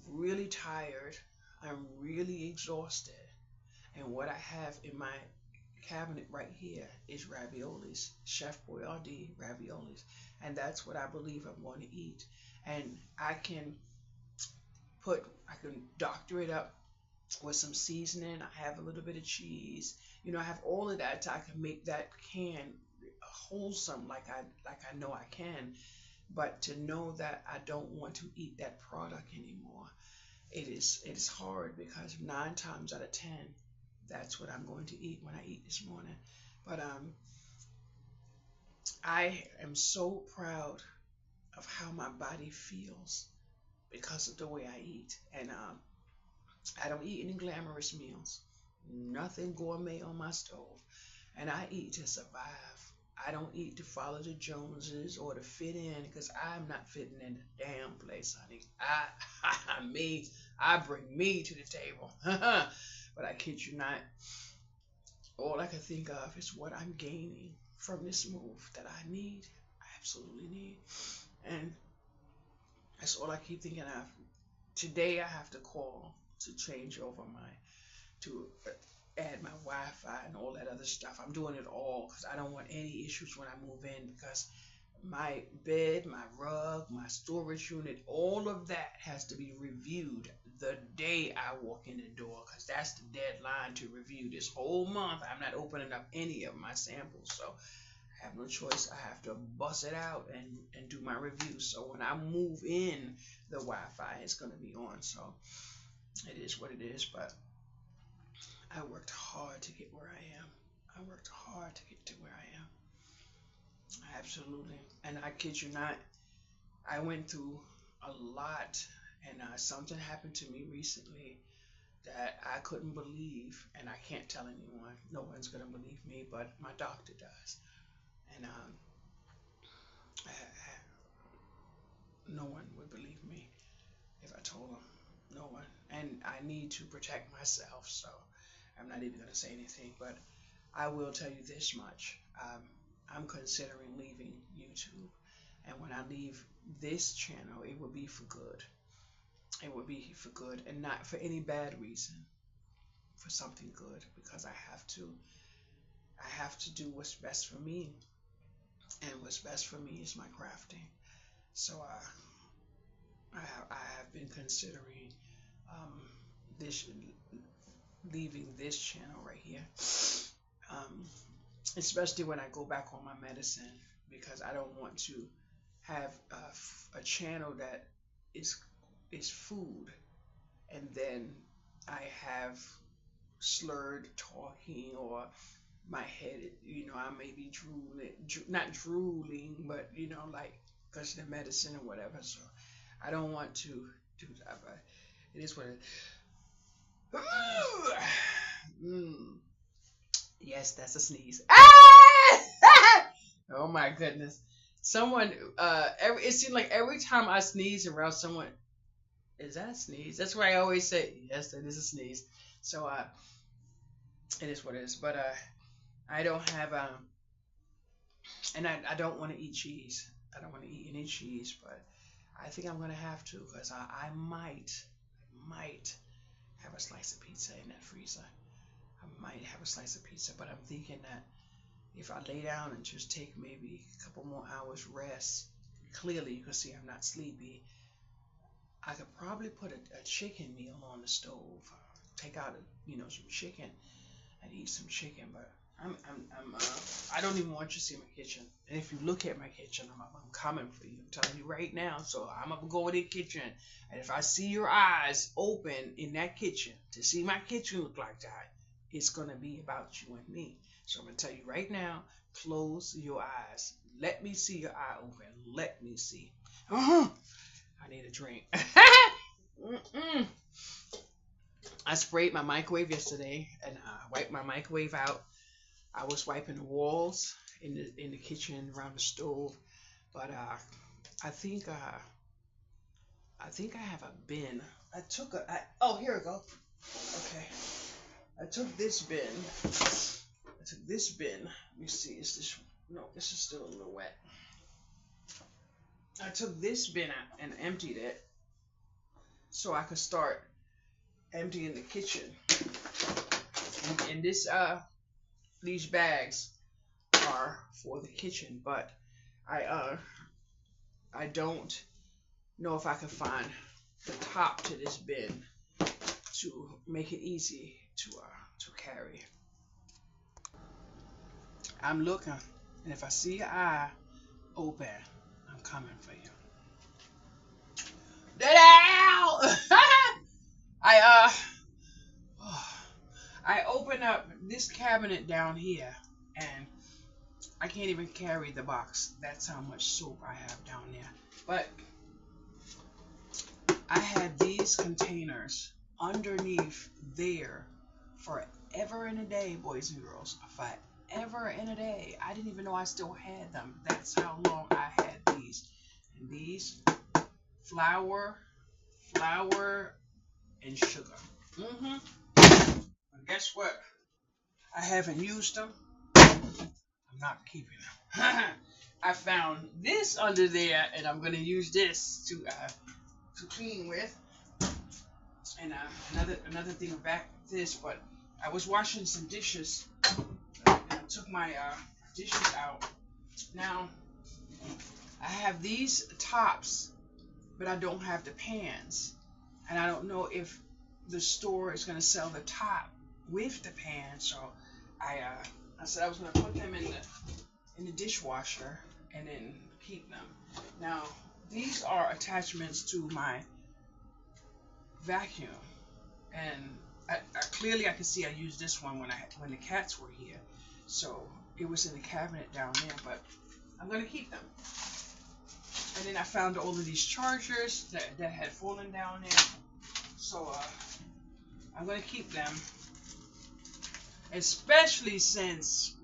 really tired. I'm really exhausted. And what I have in my cabinet right here is raviolis, Chef Boyardee raviolis. And that's what I believe I'm going to eat. And I can doctor it up with some seasoning. I have a little bit of cheese. I have all of that so I can make that can wholesome like I know I can. But to know that I don't want to eat that product anymore, it is hard because 9 times out of 10, that's what I'm going to eat when I eat this morning. But I am so proud of how my body feels because of the way I eat. And I don't eat any glamorous meals, nothing gourmet on my stove. And I eat to survive. I don't eat to follow the Joneses or to fit in because I'm not fitting in the damn place, honey. I bring me to the table. But I kid you not, all I can think of is what I'm gaining from this move that I need. I absolutely need. And that's all I keep thinking of. Today I have to call to change over to add my Wi-Fi and all that other stuff. I'm doing it all because I don't want any issues when I move in because my bed, my rug, my storage unit, all of that has to be reviewed the day I walk in the door because that's the deadline to review. This whole month I'm not opening up any of my samples, so I have no choice. I have to bust it out and do my review. So when I move in, the Wi-Fi is going to be on. So it is what it is. But I worked hard to get where I am. I worked hard to get to where I am. Absolutely. And I kid you not, I went through a lot, and something happened to me recently that I couldn't believe, and I can't tell anyone. No one's going to believe me, but my doctor does. And no one would believe me if I told them. No one. And I need to protect myself, so I'm not even going to say anything. But I will tell you this much. I'm considering leaving YouTube. And when I leave this channel, it will be for good. It will be for good and not for any bad reason. For something good, because I have to do what's best for me. And what's best for me is my crafting. So I have been considering this leaving this channel right here, especially when I go back on my medicine. because I don't want to have a channel that is food, and then I have slurred talking, or my head, I may be drooling, not drooling, but like because the medicine or whatever. So I don't want to do that, but it is what it is. Mm. Yes, that's a sneeze. Ah! Oh my goodness. Someone, it seems like every time I sneeze around someone, is that a sneeze? That's why I always say, yes, that is a sneeze. So, it is what it is. But, I don't have, and I don't want to eat cheese. I don't want to eat any cheese, but I think I'm going to have to, because I might have a slice of pizza in that freezer. I might have a slice of pizza, but I'm thinking that if I lay down and just take maybe a couple more hours rest, clearly you can see I'm not sleepy. I could probably put a chicken meal on the stove, take out some chicken and eat some chicken. But I don't even want you to see my kitchen. And if you look at my kitchen, I'm coming for you. I'm telling you right now. So I'm gonna go in the kitchen, and if I see your eyes open in that kitchen to see my kitchen look like that, it's gonna be about you and me. So I'm gonna tell you right now, close your eyes. Let me see your eye open. Let me see. I need a drink. I sprayed my microwave yesterday and wiped my microwave out. I was wiping the walls in the kitchen around the stove, but I think I have a bin. Oh, here we go. Okay, I took this bin. Let me see. Is this? No, this is still a little wet. I took this bin out and emptied it so I could start emptying the kitchen. And these bags are for the kitchen, but I don't know if I can find the top to this bin to make it easy to carry. I'm looking, and if I see your eye open, I'm coming for you. I open up this cabinet down here, and I can't even carry the box. That's how much soap I have down there. But I had these containers underneath there forever and a day, boys and girls. Forever and a day. I didn't even know I still had them. That's how long I had these. And these, flour, and sugar. And guess what? I haven't used them. I'm not keeping them. I found this under there, and I'm gonna use this to clean with. And another thing about this, but I was washing some dishes, and I took my dishes out. Now I have these tops, but I don't have the pans, and I don't know if the store is gonna sell the top with the pan. So I said I was gonna put them in the dishwasher and then keep them. Now these are attachments to my vacuum, and clearly I can see I used this one when the cats were here, so it was in the cabinet down there. But I'm gonna keep them. And then I found all of these chargers that had fallen down there, so I'm gonna keep them, especially since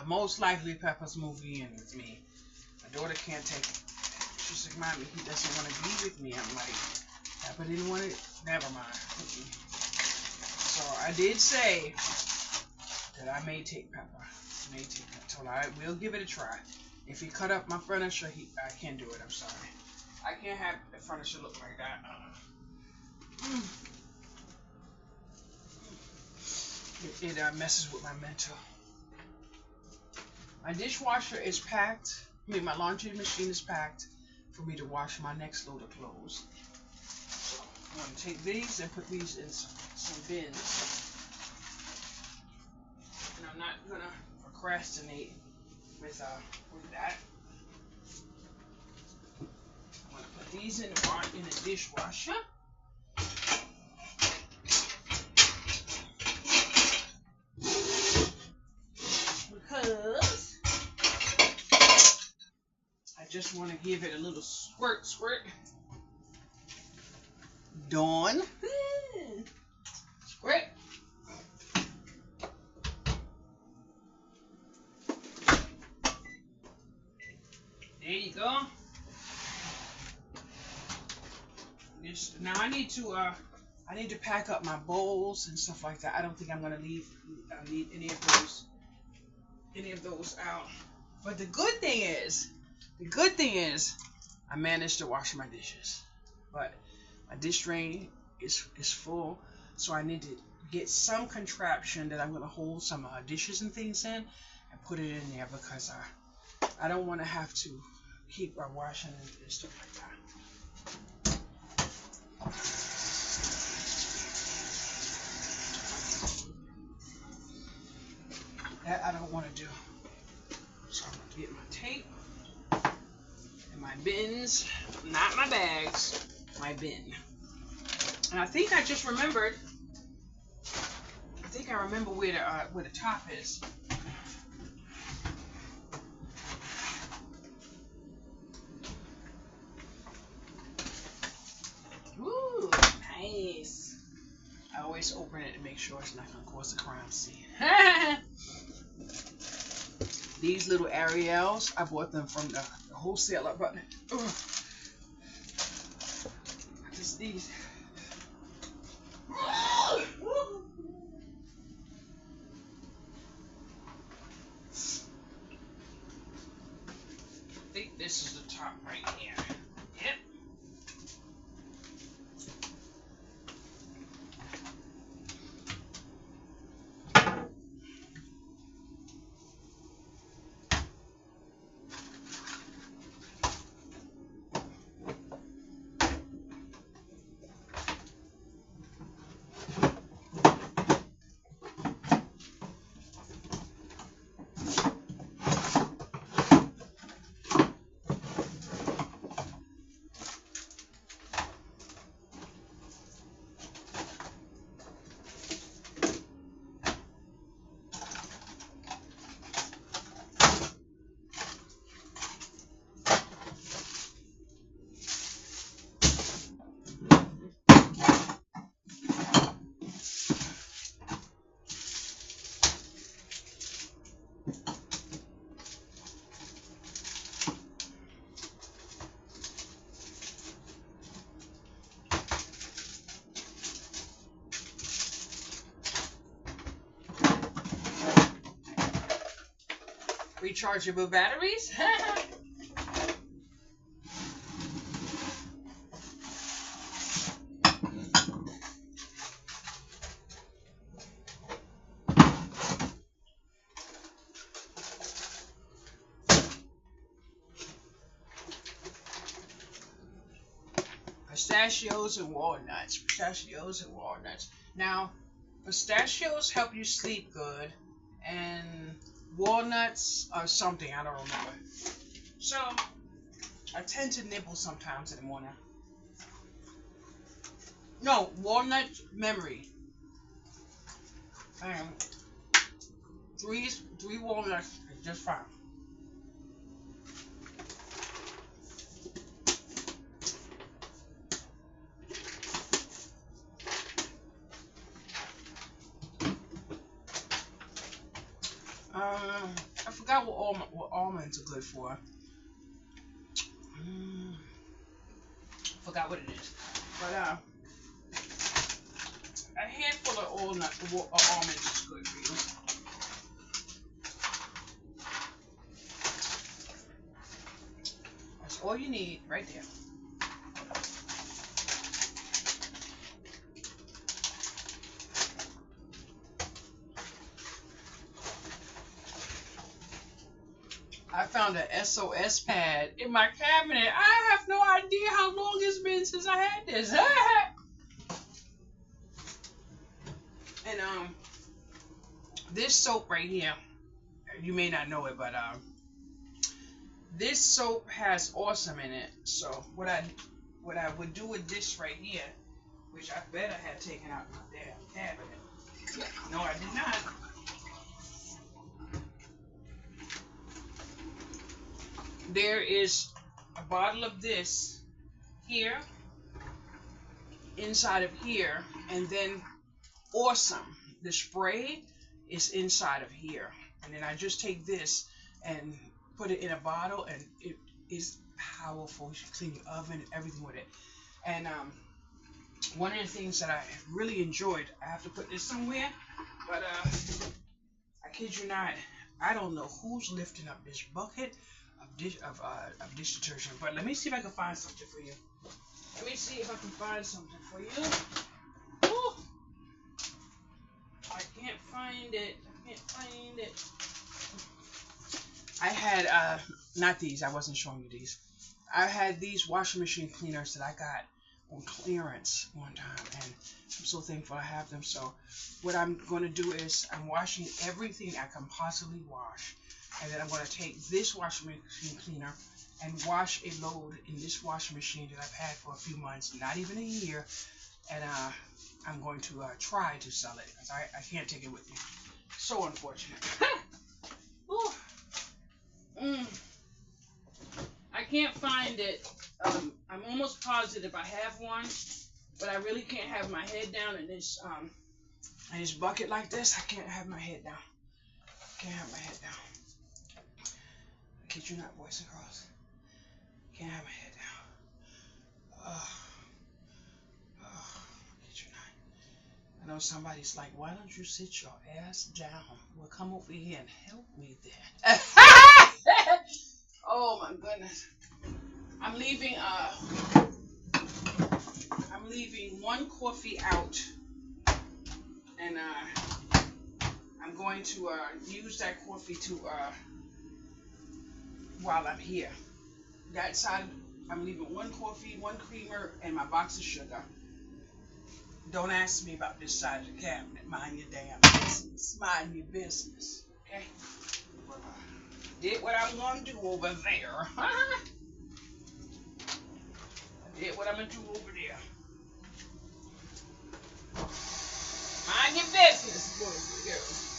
most likely Peppa's moving in with me. My daughter can't take it. She's like, Mommy, he doesn't want to be with me. I'm like, Peppa didn't want it. Never mind. So I did say that I may take Peppa. So I will give it a try. If he cut up my furniture, I can't do it. I'm sorry. I can't have the furniture look like that. It messes with my mental. My dishwasher is packed. My laundry machine is packed for me to wash my next load of clothes. So I'm going to take these and put these in some bins. And I'm not going to procrastinate with that. these in the dishwasher. Because I just want to give it a little squirt. Dawn. Squirt. There you go. Now I need to pack up my bowls and stuff like that. I don't think I'm gonna need any of those out. But the good thing is, I managed to wash my dishes. But my dish drain is full, so I need to get some contraption that I'm gonna hold some dishes and things in and put it in there, because I don't want to have to keep washing and stuff like that. That I don't want to do. So I'm going to get my tape and my bins, not my bags, my bin. And I think I just remembered, I remember where the top is. Ooh, nice. I always open it to make sure it's not going to cause a crime scene. These little Ariels, I bought them from the wholesaler, but just these. I think this is the top right here. Yep. Rechargeable batteries. Pistachios and walnuts. Now, pistachios help you sleep good, and walnuts are something, I don't remember. So, I tend to nibble sometimes in the morning. No, walnut memory. Three walnuts is just fine. I forgot what almonds are good for. Forgot what it is. But a handful of almonds is good for you. That's all you need right there. I found an SOS pad in my cabinet. I have no idea how long it's been since I had this. And this soap right here, you may not know it, but this soap has awesome in it. So what I what I would do with this right here, which I better have taken out my damn cabinet. No, I did not. There is a bottle of this here, inside of here, and then Awesome, the spray, is inside of here. And then I just take this and put it in a bottle, and it is powerful. You should clean your oven and everything with it. And one of the things that I really enjoyed, I have to put this somewhere, but I kid you not, I don't know who's lifting up this bucket of dish detergent. But let me see if I can find something for you. Let me see if I can find something for you. Woo! I can't find it. I can't find it. I had not these. I wasn't showing you these. I had these washing machine cleaners that I got on clearance one time, and I'm so thankful I have them. So what I'm going to do is I'm washing everything I can possibly wash, and then I'm going to take this washing machine cleaner and wash a load in this washing machine that I've had for a few months, not even a year, and I'm going to try to sell it because I can't take it with me. So unfortunate. I can't find it. I'm almost positive I have one, but I really can't have my head down in this bucket like this. I can't have my head down. Can't have my head down. I kid you not, boys and girls. Can't have my head down. I kid you not. I know somebody's like, why don't you sit your ass down? Well, come over here and help me then. Oh my goodness. I'm leaving one coffee out, and I'm going to use that coffee to while I'm here. That side, I'm leaving one coffee, one creamer, and my box of sugar. Don't ask me about this side of the cabinet. Mind your damn business. Mind your business. Okay? Did what I'm going to do over there. I did what I'm going to do over there. Mind your business, boys and girls.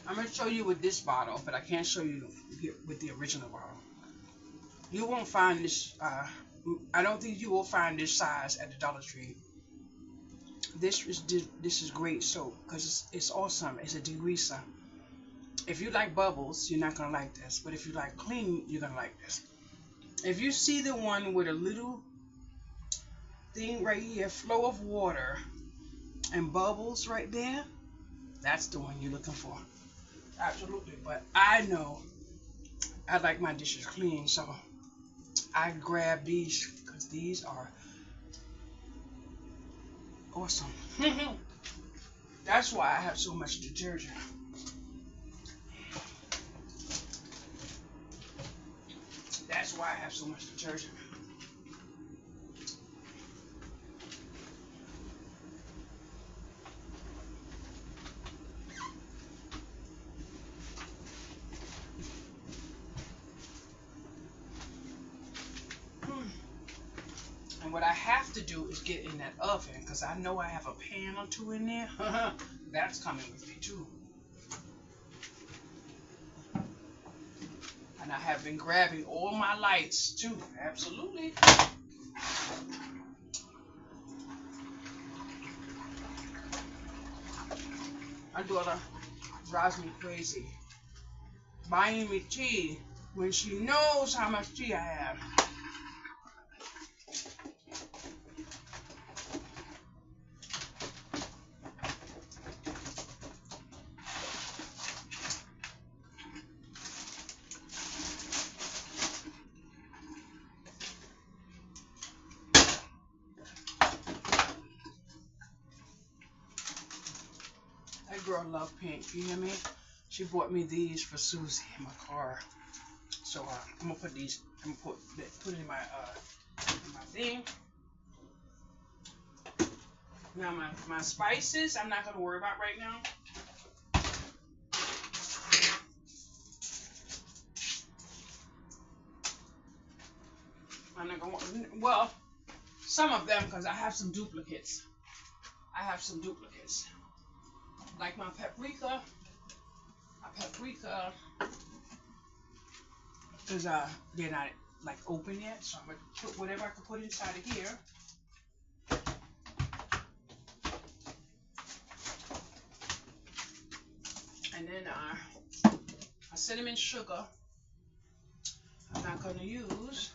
I'm going to show you with this bottle, but I can't show you with the original bottle. You won't find this, I don't think you will find this size at the Dollar Tree. This is great soap because it's awesome. It's a degreaser. If you like bubbles, you're not going to like this. But if you like clean, you're going to like this. If you see the one with a little thing right here, flow of water and bubbles right there, that's the one you're looking for. Absolutely. But I know I like my dishes clean, so I grab these because these are awesome. That's why I have so much detergent. That's why I have so much detergent. And what I have to do is get in that oven because I know I have a pan or two in there. That's coming with me too. And I have been grabbing all my lights too. Absolutely. My daughter drives me crazy. Buying me tea when she knows how much tea I have. That girl love pink, you hear me? She bought me these for Susie in my car. So I'm gonna put these. I'm gonna put it in my thing. Now my spices, I'm not gonna worry about right now. I'm not gonna. Well, some of them because I have some duplicates. Like my paprika. My paprika is they're not like open yet, so I'm gonna put whatever I can put inside of here. And then a cinnamon sugar I'm not gonna use.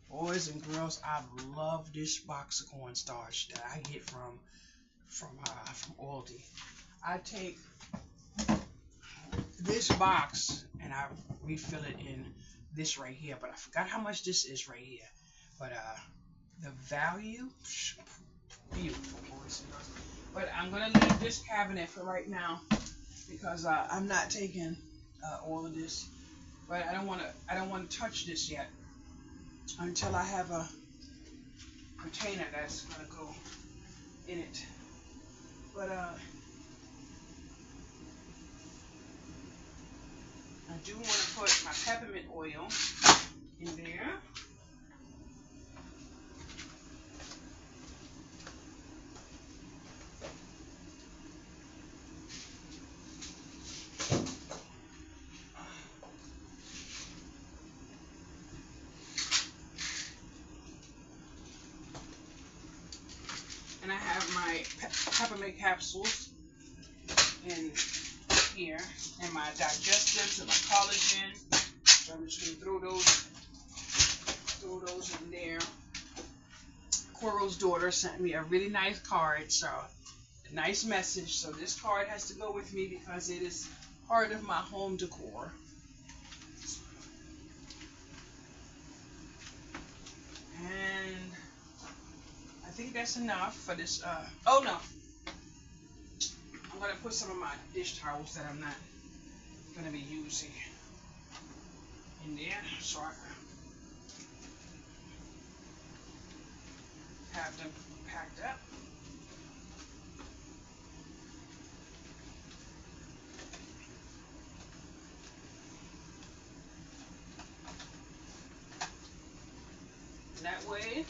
Boys and girls, I love this box of cornstarch that I get from Aldi. I take this box and I refill it in this right here, but I forgot how much this is right here. But the value, beautiful, boys and girls. But I'm gonna leave this cabinet for right now because I'm not taking all of this. But I don't want to touch this yet until I have a container that's gonna go in it. But I do want to put my peppermint oil in there. And I have my peppermint capsules in here, and my digestives and my collagen. So I'm just gonna throw those in there. Coral's daughter sent me a really nice card, so a nice message. So this card has to go with me because it is part of my home decor. And I think that's enough for this. Oh no, I'm gonna put some of my dish towels that I'm not gonna be using in there, so I can have them packed up. That way,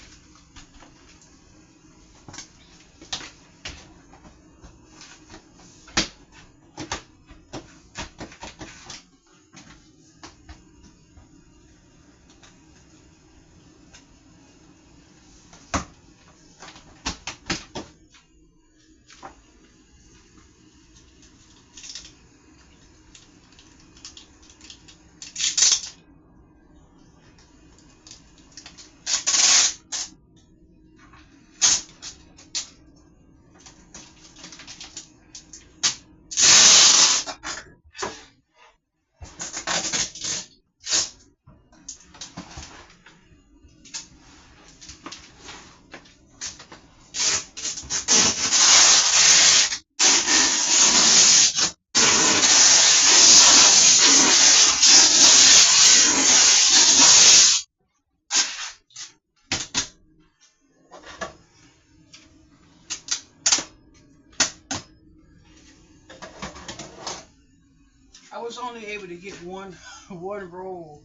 only able to get one roll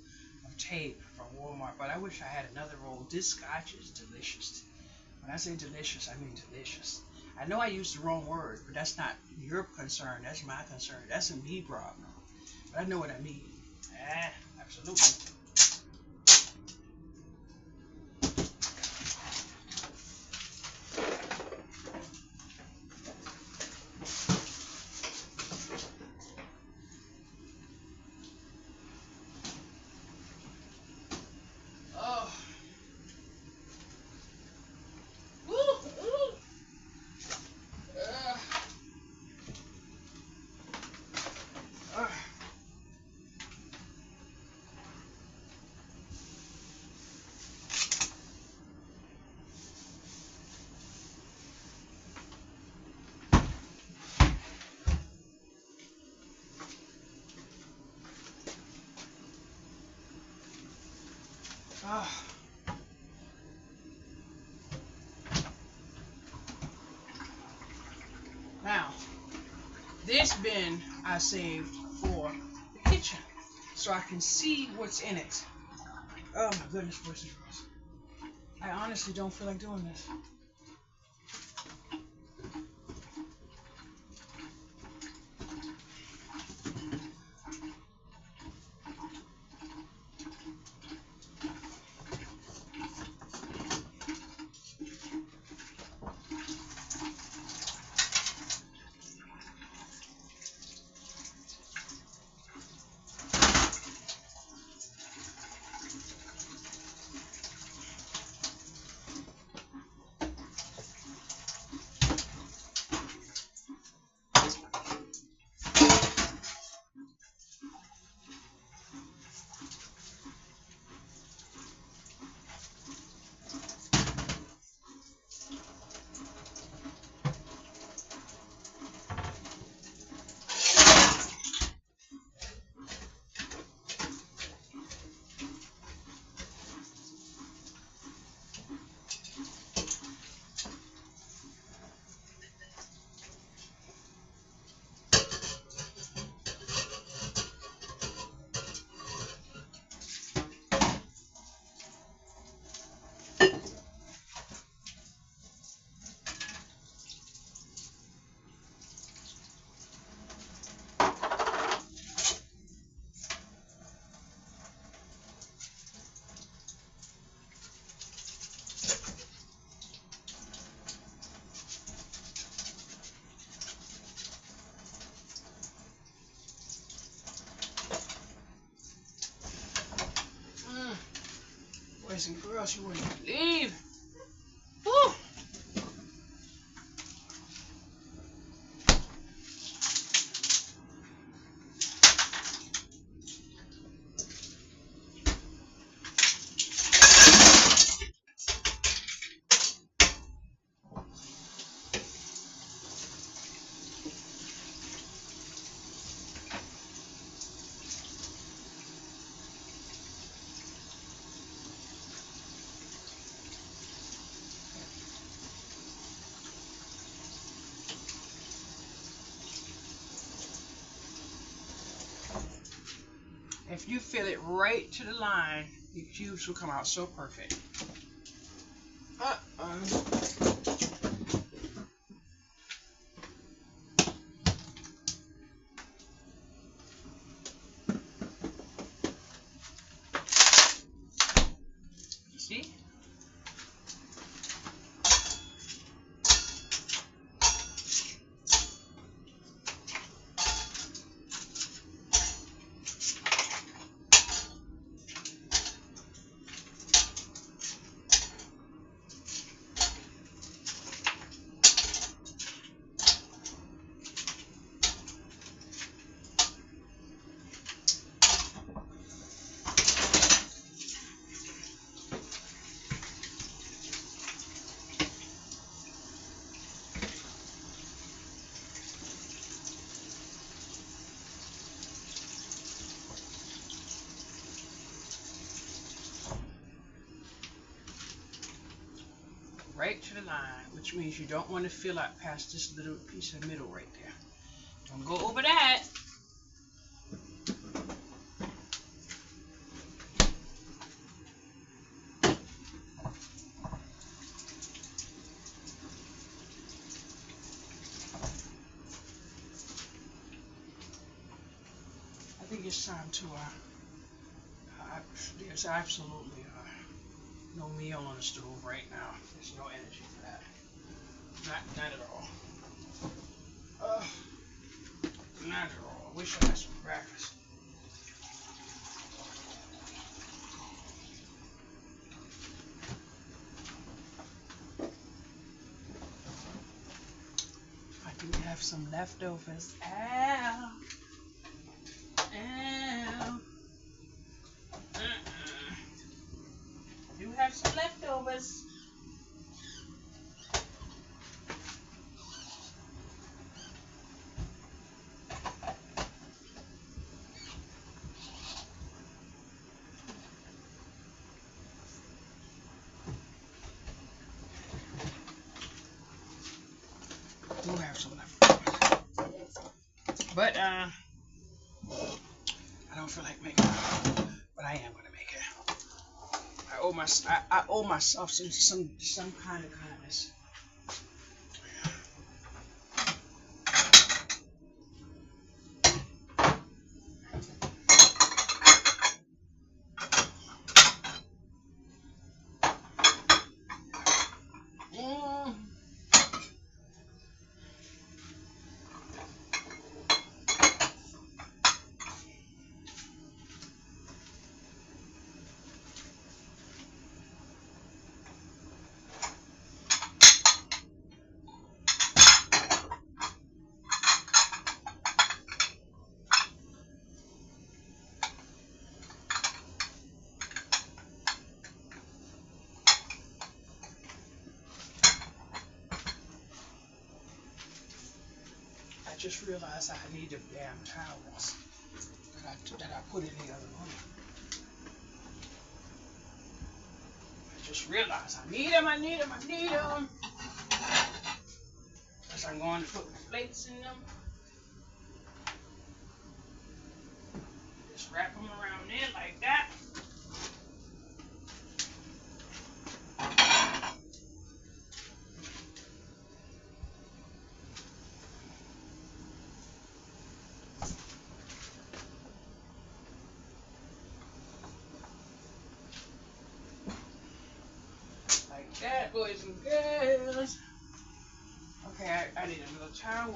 of tape from Walmart, but I wish I had another roll. This scotch is delicious. When I say delicious, I mean delicious. I know I used the wrong word, but that's not your concern. That's my concern. That's a me problem. But I know what I mean. Absolutely. Now, this bin I saved for the kitchen, so I can see what's in it. Oh my goodness, boys and girls. I honestly don't feel like doing this. Boys and girls, you wouldn't believe. Woo! If you fill it right to the line, your cubes will come out so perfect. See? Right to the line, which means you don't want to fill out past this little piece of middle right there. Don't go over that. it's time to, there's absolutely no meal on the stove right now. There's no energy for that. Not at all. Not at all. I wish I had some breakfast. I do have some leftovers. Ow. Ow. I do have some leftovers. I do have some leftovers. But I don't feel like making it. But I am gonna make it. I owe myself some kind of kindness. I just realized I need the damn towels that I put in the other room. I just realized I need them. Because I'm going to put my plates in them. Just wrap them around there like that. Like that, boys and girls. Okay, I need another towel.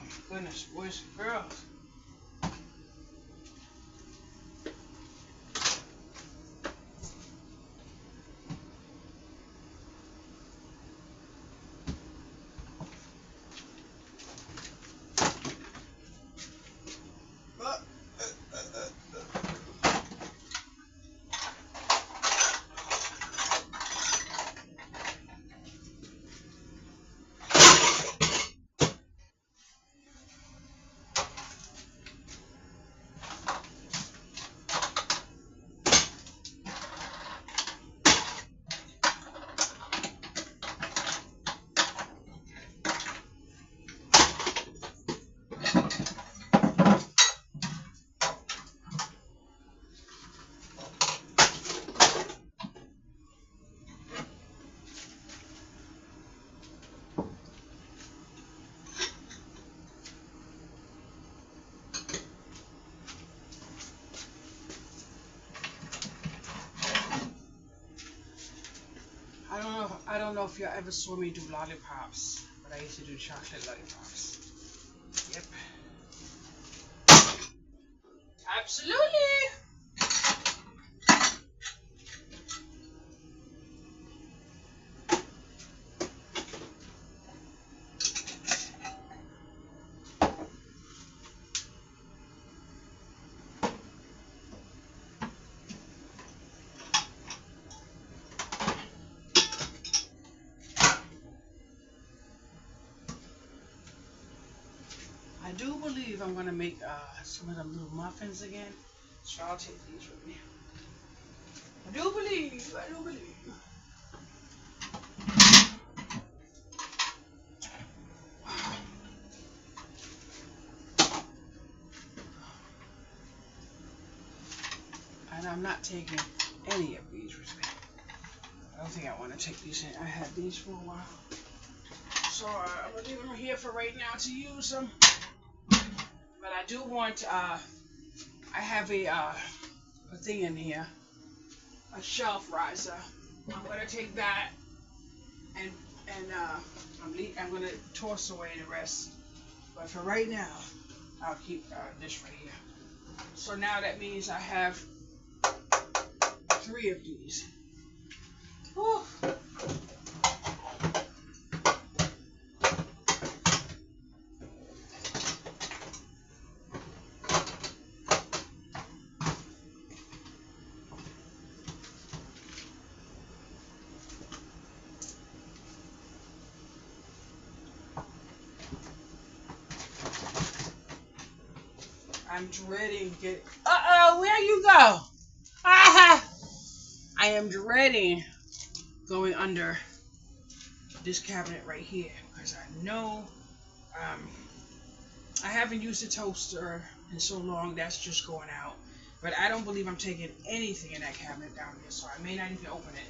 my goodness, boys and girls. I don't know if you ever saw me do lollipops, but I used to do chocolate lollipops. Yep. Absolutely. I do believe I'm gonna make some of them little muffins again, so I'll take these with me. I do believe. And I'm not taking any of these with me. I don't think I want to take these in. I had these for a while. So I'm going to leave them here for right now to use them. But I do want, I have a thing in here, a shelf riser. I'm going to take that and I'm going to toss away the rest. But for right now, I'll keep this right here. So now that means I have 3 of these. Whew. I'm dreading getting. Where you go? Ah! I am dreading going under this cabinet right here because I know I haven't used a toaster in so long that's just going out. But I don't believe I'm taking anything in that cabinet down there, so I may not even open it.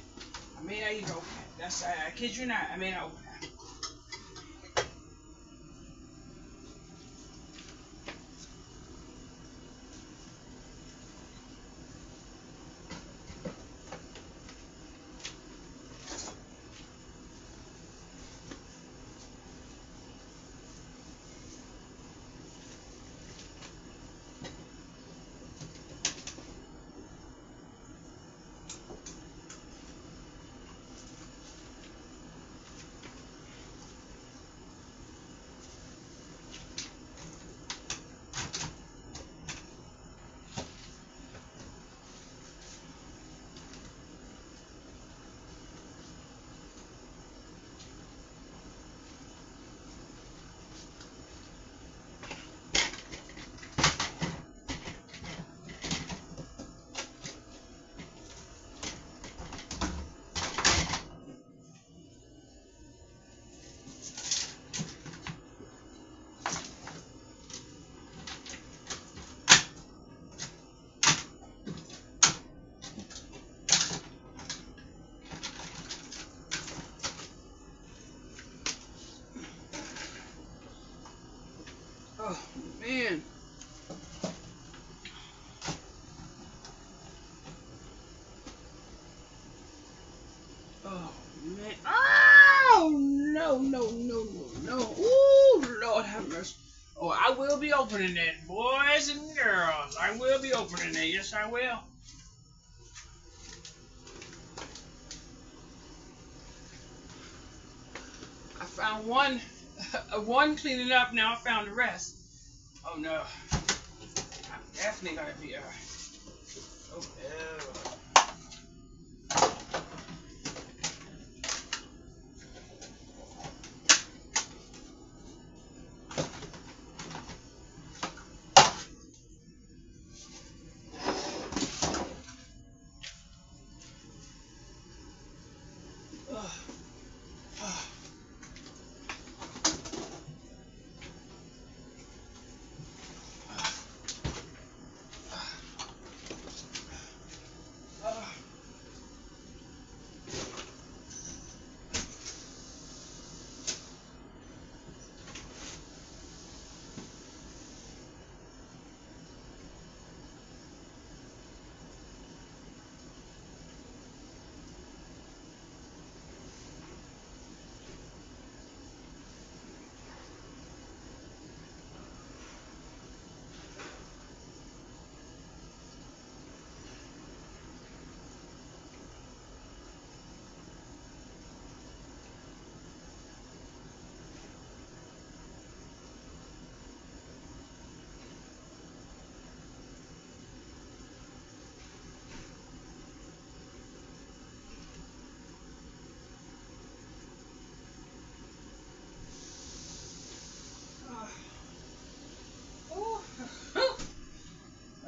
I kid you not, I may not open it. Oh, man. Oh, man. Oh, no. Ooh, Lord have mercy. Oh, I will be opening it, boys and girls. I will be opening it. Yes, I will. I found one, one cleaning up. Now I found the rest. Oh no, I'm definitely gonna be oh no.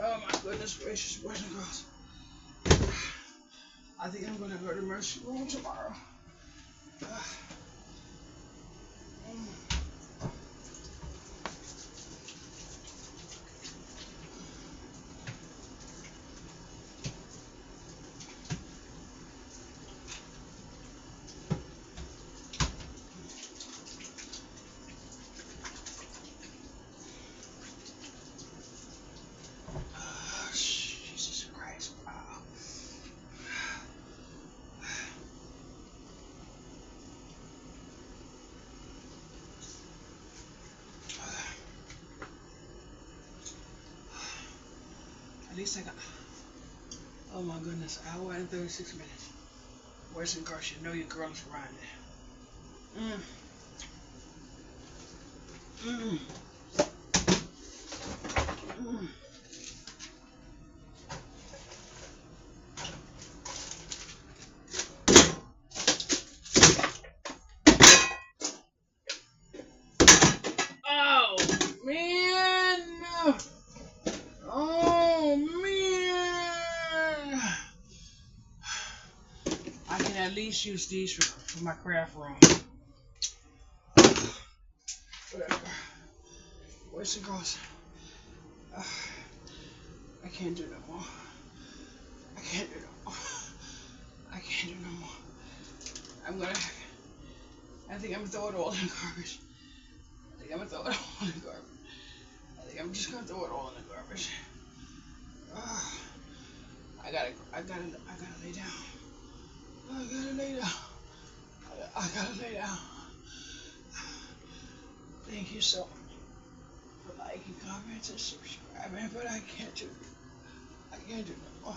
Oh my goodness gracious, boys and girls. I think I'm gonna go to the emergency room tomorrow. Jesus Christ, wow. At least I got, oh my goodness, hour and 36 minutes. Where's the girl? You know your girl is around there. Mm. Mm. Oh man! Oh man! I can at least use these for my craft room. Whatever. Where's the girls? I can't do no more. I can't do no more. I can't do no more. I think I'm gonna throw it all in the garbage. I think I'm gonna throw it all in the garbage. I think I'm just gonna throw it all in the garbage. I gotta lay down. I gotta lay down. I gotta lay down. Thank you so much for liking, commenting, subscribing, but I can't do no more.